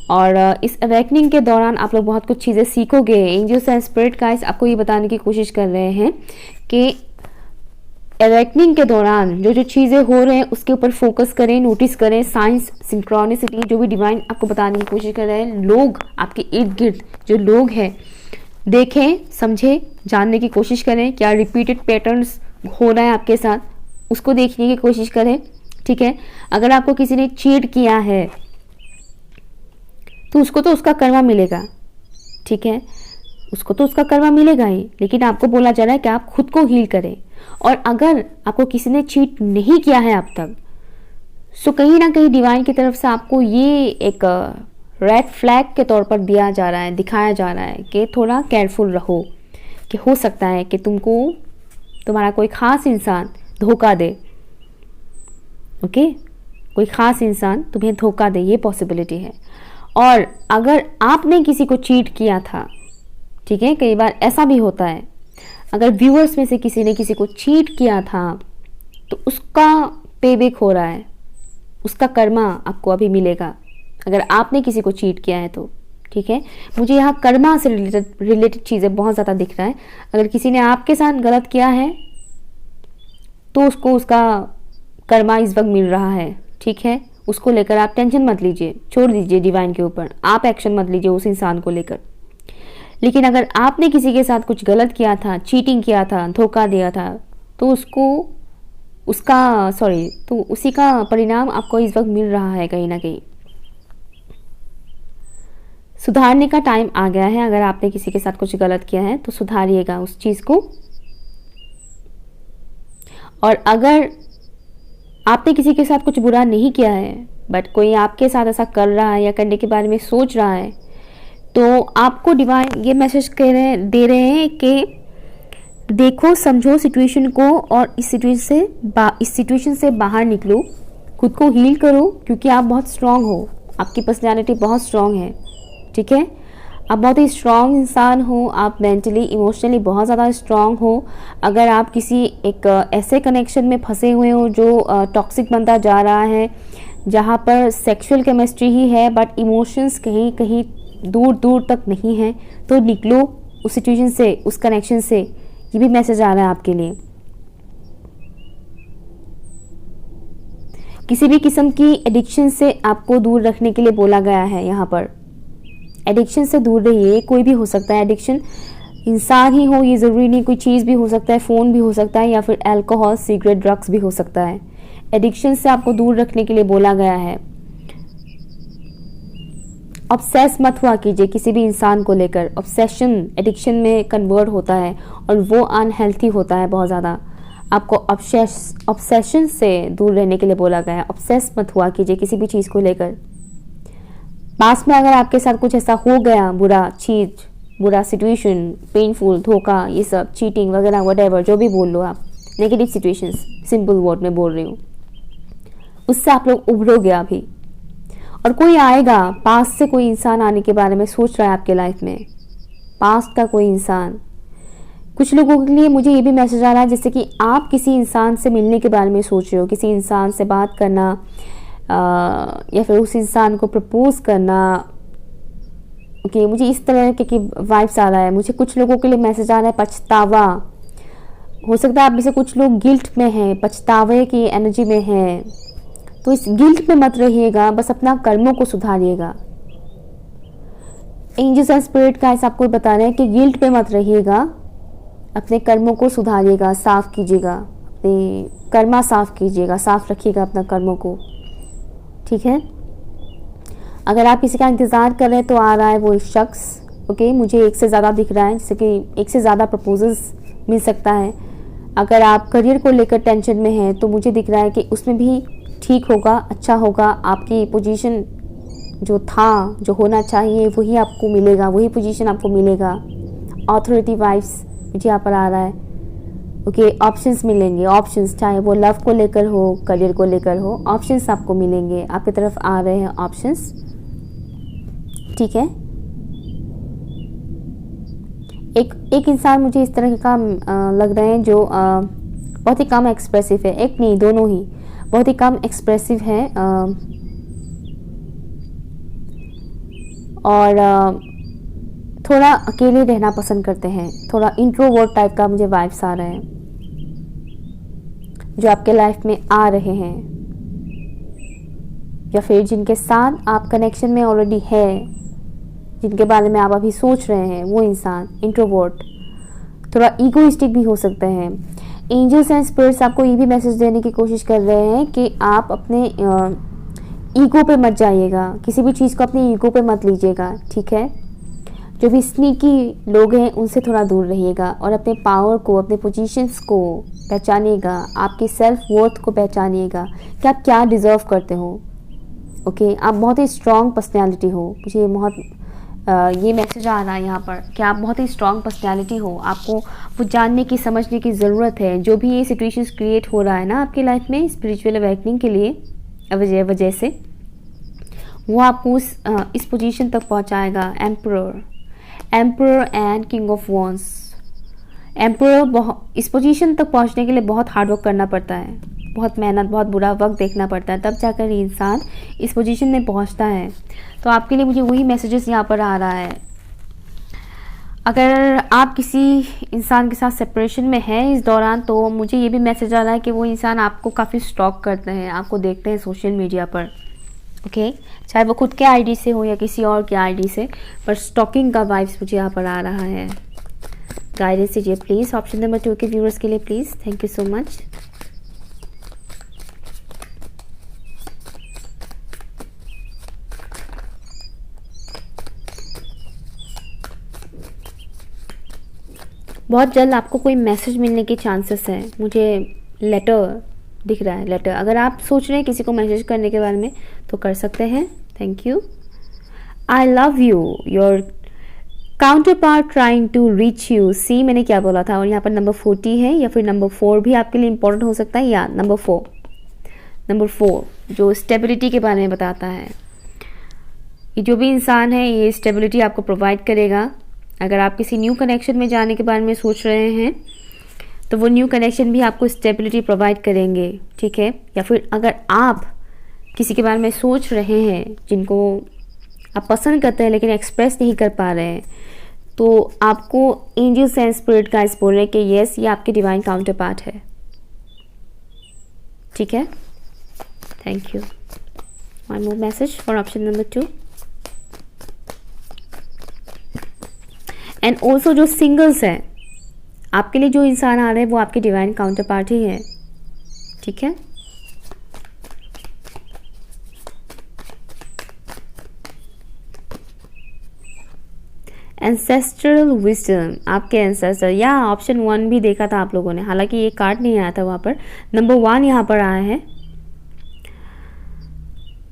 और इस अवेकनिंग के दौरान आप लोग बहुत कुछ चीज़ें सीखोगे। एंजल्स एंड स्पिरिट गाइड्स आपको ये बताने की कोशिश कर रहे हैं कि अवेकनिंग के दौरान जो चीज़ें हो रहे हैं उसके ऊपर फोकस करें, नोटिस करें। साइंस, सिंक्रोनिसिटी, जो भी डिवाइन आपको बताने की कोशिश कर रहे हैं, लोग आपके इर्द गिर्द जो लोग हैं, देखें, समझें, जानने की कोशिश करें क्या रिपीटेड पैटर्न्स हो रहा है आपके साथ, उसको देखने की कोशिश करें, ठीक है? अगर आपको किसी ने चीट किया है तो उसको तो उसका कर्मा मिलेगा, ठीक है? उसको तो उसका कर्मा मिलेगा ही, लेकिन आपको बोला जा रहा है कि आप खुद को हील करें। और अगर आपको किसी ने चीट नहीं किया है अब तक, सो कहीं ना कहीं डिवाइन की तरफ से आपको ये एक रेड फ्लैग के तौर पर दिया जा रहा है, दिखाया जा रहा है कि थोड़ा केयरफुल रहो, कि हो सकता है कि तुमको तुम्हारा कोई ख़ास इंसान धोखा दे, ओके? कोई ख़ास इंसान तुम्हें धोखा दे, ये पॉसिबिलिटी है। और अगर आपने किसी को चीट किया था, ठीक है, कई बार ऐसा भी होता है, अगर व्यूअर्स में से किसी ने किसी को चीट किया था तो उसका पेबैक हो रहा है, उसका कर्मा आपको अभी मिलेगा, अगर आपने किसी को चीट किया है तो, ठीक है, मुझे यहाँ कर्मा से रिलेटेड चीज़ें बहुत ज़्यादा दिख रहा है। अगर किसी ने आपके साथ गलत किया है तो उसको उसका कर्मा इस वक्त मिल रहा है। ठीक है, उसको लेकर आप टेंशन मत लीजिए, छोड़ दीजिए डिवाइन के ऊपर, आप एक्शन मत लीजिए उस इंसान को लेकर। लेकिन अगर आपने किसी के साथ कुछ गलत किया था, चीटिंग किया था, धोखा दिया था, तो उसी का परिणाम आपको इस वक्त मिल रहा है कहीं ना कहीं। सुधारने का टाइम आ गया है। अगर आपने किसी के साथ कुछ गलत किया है तो सुधारिएगा उस चीज़ को। और अगर आपने किसी के साथ कुछ बुरा नहीं किया है बट कोई आपके साथ ऐसा कर रहा है या करने के बारे में सोच रहा है, तो आपको डिवाइन ये मैसेज दे रहे हैं कि देखो, समझो सिचुएशन को और इस सिचुएशन से बाहर निकलो, खुद को हील करो, क्योंकि आप बहुत स्ट्रांग हो, आपकी पर्सनैलिटी बहुत स्ट्रांग है। ठीक है, आप बहुत ही स्ट्रांग इंसान हो, आप मेंटली इमोशनली बहुत ज़्यादा स्ट्रांग हो। अगर आप किसी एक ऐसे कनेक्शन में फंसे हुए हो जो टॉक्सिक बनता जा रहा है, जहाँ पर सेक्सुअल केमिस्ट्री ही है बट इमोशंस कहीं कहीं दूर दूर तक नहीं है, तो निकलो उस सिचुएशन से, उस कनेक्शन से। ये भी मैसेज आ रहा है आपके लिए। किसी भी किस्म की एडिक्शन से आपको दूर रखने के लिए बोला गया है। यहाँ पर एडिक्शन से दूर रहिए। कोई भी हो सकता है एडिक्शन, इंसान ही हो, ये ज़रूरी नहीं, कोई चीज़ भी हो सकता है, फ़ोन भी हो सकता है, या फिर अल्कोहल, सिगरेट, ड्रग्स भी हो सकता है। एडिक्शन से आपको दूर रखने के लिए बोला गया है। ऑब्सेस मत हुआ कीजिए किसी भी इंसान को लेकर। ऑब्सेशन एडिक्शन में कन्वर्ट होता है और वो अनहेल्थी होता है बहुत ज़्यादा। आपको ऑब्सेशन से दूर रहने के लिए बोला गया है। ऑब्सेस मत हुआ कीजिए किसी भी चीज़ को लेकर। पास्ट में अगर आपके साथ कुछ ऐसा हो गया, बुरा चीज़, बुरा सिचुएशन, पेनफुल, धोखा, ये सब, चीटिंग वगैरह, व्हाटएवर जो भी बोल लो आप, नेगेटिव सिचुएशंस, सिंपल वर्ड में बोल रही हूँ, उससे आप लोग उभरोगे अभी। और कोई आएगा, पास्ट से कोई इंसान आने के बारे में सोच रहा है आपके लाइफ में, पास्ट का कोई इंसान। कुछ लोगों के लिए मुझे ये भी मैसेज आ रहा है जैसे कि आप किसी इंसान से मिलने के बारे में सोच रहे हो, किसी इंसान से बात करना या फिर उस इंसान को प्रपोज करना। ओके, मुझे इस तरह के वाइब्स आ रहा है। मुझे कुछ लोगों के लिए मैसेज आ रहा है पछतावा। हो सकता है आप में से कुछ लोग गिल्ट में हैं, पछतावे की एनर्जी में हैं, तो इस गिल्ट में मत रहिएगा, बस अपना कर्मों को सुधारिएगा। एंजल्स एंड स्पिरिट गाइड्स आपको बता रहे हैं कि गिल्ट पे मत रहिएगा, अपने कर्मों को सुधारिएगा, साफ कीजिएगा, अपने कर्मा साफ कीजिएगा, साफ रखिएगा अपना कर्मों को। ठीक है, अगर आप किसी का इंतज़ार कर रहे हैं तो आ रहा है वो शख्स। ओके, मुझे एक से ज़्यादा दिख रहा है, जैसे कि एक से ज़्यादा प्रपोजल्स मिल सकता है। अगर आप करियर को लेकर टेंशन में हैं तो मुझे दिख रहा है कि उसमें भी ठीक होगा, अच्छा होगा। आपकी पोजीशन जो था, जो होना चाहिए, वही आपको मिलेगा, वही पोजीशन आपको मिलेगा। ऑथोरिटी वाइब्स मुझे यहाँ पर आ रहा है। ओके, ऑप्शंस मिलेंगे, ऑप्शंस, चाहे वो लव को लेकर हो, करियर को लेकर हो, ऑप्शंस आपको मिलेंगे, आपकी तरफ आ रहे हैं ऑप्शंस। ठीक है, एक इंसान मुझे इस तरह का लग रहे हैं जो बहुत ही कम एक्सप्रेसिव है। एक नहीं, दोनों ही बहुत ही कम एक्सप्रेसिव है और थोड़ा अकेले रहना पसंद करते हैं। थोड़ा इंट्रोवर्ट टाइप का मुझे वाइब्स आ रहे हैं जो आपके लाइफ में आ रहे हैं, या फिर जिनके साथ आप कनेक्शन में ऑलरेडी है, जिनके बारे में आप अभी सोच रहे हैं, वो इंसान इंट्रोवर्ट, थोड़ा ईगोइस्टिक भी हो सकते हैं। एंजल्स एंड स्पिरिट्स आपको ये भी मैसेज देने की कोशिश कर रहे हैं कि आप अपने ईगो पे मत जाइएगा, किसी भी चीज़ को अपनी ईगो पे मत लीजिएगा। ठीक है, जो भी स्नीकी लोग हैं उनसे थोड़ा दूर रहिएगा और अपने पावर को, अपने पोजीशंस को पहचानिएगा, आपकी सेल्फ वर्थ को पहचानिएगा कि आप क्या डिज़र्व करते हो। ओके, आप बहुत ही स्ट्रॉन्ग पर्सनैलिटी हो। मुझे बहुत ये मैसेज आ रहा है यहाँ पर कि आप बहुत ही स्ट्रॉन्ग पर्सनैलिटी हो। आपको वो जानने की, समझने की ज़रूरत है। जो भी ये सिचुएशंस क्रिएट हो रहा है ना आपकी लाइफ में स्पिरिचुअल अवेकनिंग के लिए वजह से, वो आपको इस पोजीशन तक पहुँचाएगा। Emperor and king of wands. Emperor इस पोजीशन तक पहुँचने के लिए बहुत हार्डवर्क करना पड़ता है। बहुत मेहनत, बहुत बुरा वक्त देखना पड़ता है, तब जाकर इंसान इस पोजीशन में पहुंचता है। तो आपके लिए मुझे वही मैसेजेस यहाँ पर आ रहा है। अगर आप किसी इंसान के साथ सेपरेशन में हैं इस दौरान, तो मुझे ये भी मैसेज आ रहा है कि वो इंसान आपको काफ़ी स्टॉक करते हैं, आपको देखते हैं सोशल मीडिया पर, ओके चाहे वो खुद के आईडी से हो या किसी और के आईडी से, पर स्टॉकिंग का वाइब्स मुझे यहाँ पर आ रहा है। गाइडेंस दीजिए प्लीज़ ऑप्शन नंबर 2 के व्यूअर्स के लिए please. Thank you so much. बहुत जल्द आपको कोई मैसेज मिलने के चांसेस हैं। मुझे लेटर दिख रहा है, लेटर। अगर आप सोच रहे हैं किसी को मैसेज करने के बारे में तो कर सकते हैं। Thank you. I love you, your counterpart trying to reach you. See मैंने क्या बोला था। और यहाँ पर नंबर 40 है या फिर नंबर 4 भी आपके लिए इंपॉर्टेंट हो सकता है, या नंबर 4 जो स्टेबिलिटी के बारे में बताता है। ये जो भी इंसान है ये स्टेबिलिटी आपको प्रोवाइड करेगा। अगर आप किसी न्यू कनेक्शन में जाने के बारे में सोच रहे हैं तो वो न्यू कनेक्शन भी आपको स्टेबिलिटी प्रोवाइड करेंगे, ठीक है। या फिर अगर आप किसी के बारे में सोच रहे हैं जिनको आप पसंद करते हैं लेकिन एक्सप्रेस नहीं कर पा रहे हैं, तो आपको एंजल्स एंड स्पिरिट गाइड्स बोल रहे हैं कि यस, ये आपके डिवाइन काउंटर पार्ट है, ठीक है। Thank you. One more message for option number 2। And also जो सिंगल्स हैं, आपके लिए जो इंसान आ रहे हैं वो आपके डिवाइन काउंटर पार्ट ही है, ठीक है। एंसेस्ट्रल विजडम, आपके एंसेस्टर, या ऑप्शन 1 भी देखा था आप लोगों ने, हालांकि ये कार्ड नहीं आया था वहाँ पर। नंबर 1 यहाँ पर आया है।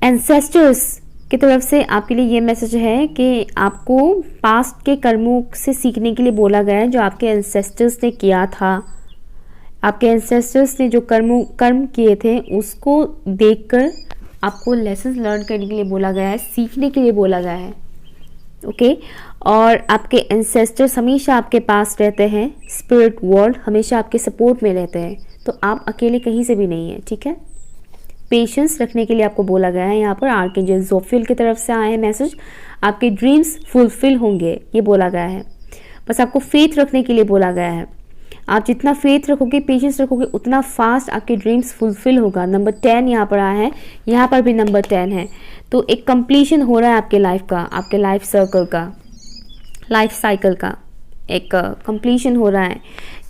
एंसेस्टर्स की तरफ से आपके लिए ये मैसेज है कि आपको पास्ट के कर्मों से सीखने के लिए बोला गया है, जो आपके एंसेस्टर्स ने किया था। आपके एंसेस्टर्स ने जो कर्म किए थे उसको देखकर आपको लेसन लर्न करने के लिए बोला गया है, सीखने के लिए बोला गया है, ओके। और आपके एंसेस्टर्स हमेशा आपके पास रहते हैं, स्पिरिट वर्ल्ड हमेशा आपके सपोर्ट में रहते हैं, तो आप अकेले कहीं से भी नहीं है, ठीक है। पेशेंस रखने के लिए आपको बोला गया है। यहाँ पर आर्कएंजल जोफियल की तरफ से आए हैं मैसेज, आपके ड्रीम्स फुलफिल होंगे ये बोला गया है। बस आपको फेथ रखने के लिए बोला गया है। आप जितना फेथ रखोगे, पेशेंस रखोगे, उतना फास्ट आपके ड्रीम्स फुलफिल होगा। नंबर 10 यहाँ पर आया है, यहाँ पर भी नंबर 10 है। तो एक कंप्लीशन हो रहा है आपके लाइफ का, आपके लाइफ सर्कल का, लाइफ साइकिल का एक कंप्लीशन हो रहा है।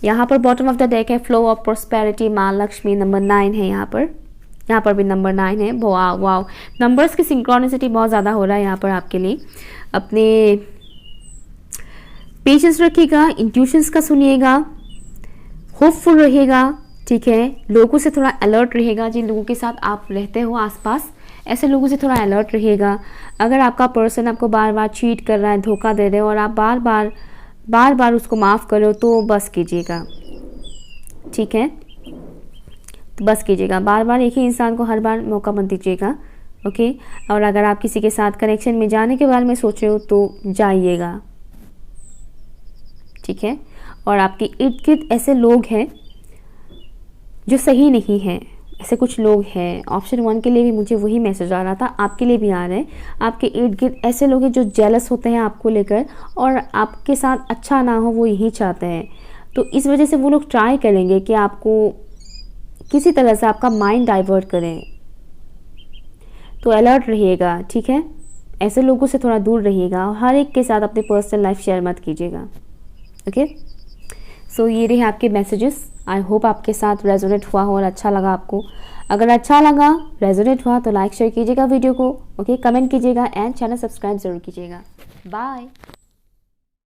यहाँ पर बॉटम ऑफ द डेक है फ्लो ऑफ प्रोस्पेरिटी, माँ लक्ष्मी। नंबर 9 है यहाँ पर भी नंबर 9 है। वाव, नंबर्स की सिंक्रोनिसिटी बहुत ज़्यादा हो रहा है यहाँ पर आपके लिए। अपने पेशेंस रखिएगा, इंट्यूशंस का सुनिएगा, होपफुल रहिएगा, ठीक है। लोगों से थोड़ा अलर्ट रहिएगा, जिन लोगों के साथ आप रहते हो आसपास, ऐसे लोगों से थोड़ा अलर्ट रहिएगा। अगर आपका पर्सन आपको बार बार चीट कर रहा है, धोखा दे रहे हो और आप बार बार उसको माफ़ करो, तो बस कीजिएगा, ठीक है। बस कीजिएगा, बार बार एक ही इंसान को हर बार मौका मत दीजिएगा, ओके। और अगर आप किसी के साथ कनेक्शन में जाने के बारे में सोच रहे हो तो जाइएगा, ठीक है। और आपके इर्द गिर्द ऐसे लोग हैं जो सही नहीं हैं, ऐसे कुछ लोग हैं। ऑप्शन 1 के लिए भी मुझे वही मैसेज आ रहा था, आपके लिए भी आ रहे हैं। आपके इर्द गिर्द ऐसे लोग हैं जो जेलस होते हैं आपको लेकर और आपके साथ अच्छा ना हो, वो यही चाहते हैं। तो इस वजह से वो लोग ट्राई करेंगे कि आपको किसी तरह से आपका माइंड डाइवर्ट करें, तो अलर्ट रहिएगा, ठीक है। ऐसे लोगों से थोड़ा दूर रहिएगा और हर एक के साथ अपनी पर्सनल लाइफ शेयर मत कीजिएगा, ओके। सो ये रहे आपके मैसेजेस। आई होप आपके साथ रेजोनेट हुआ हो और अच्छा लगा आपको। अगर अच्छा लगा, रेजोनेट हुआ तो लाइक शेयर कीजिएगा वीडियो को, ओके, कमेंट कीजिएगा एंड चैनल सब्सक्राइब जरूर कीजिएगा। बाय।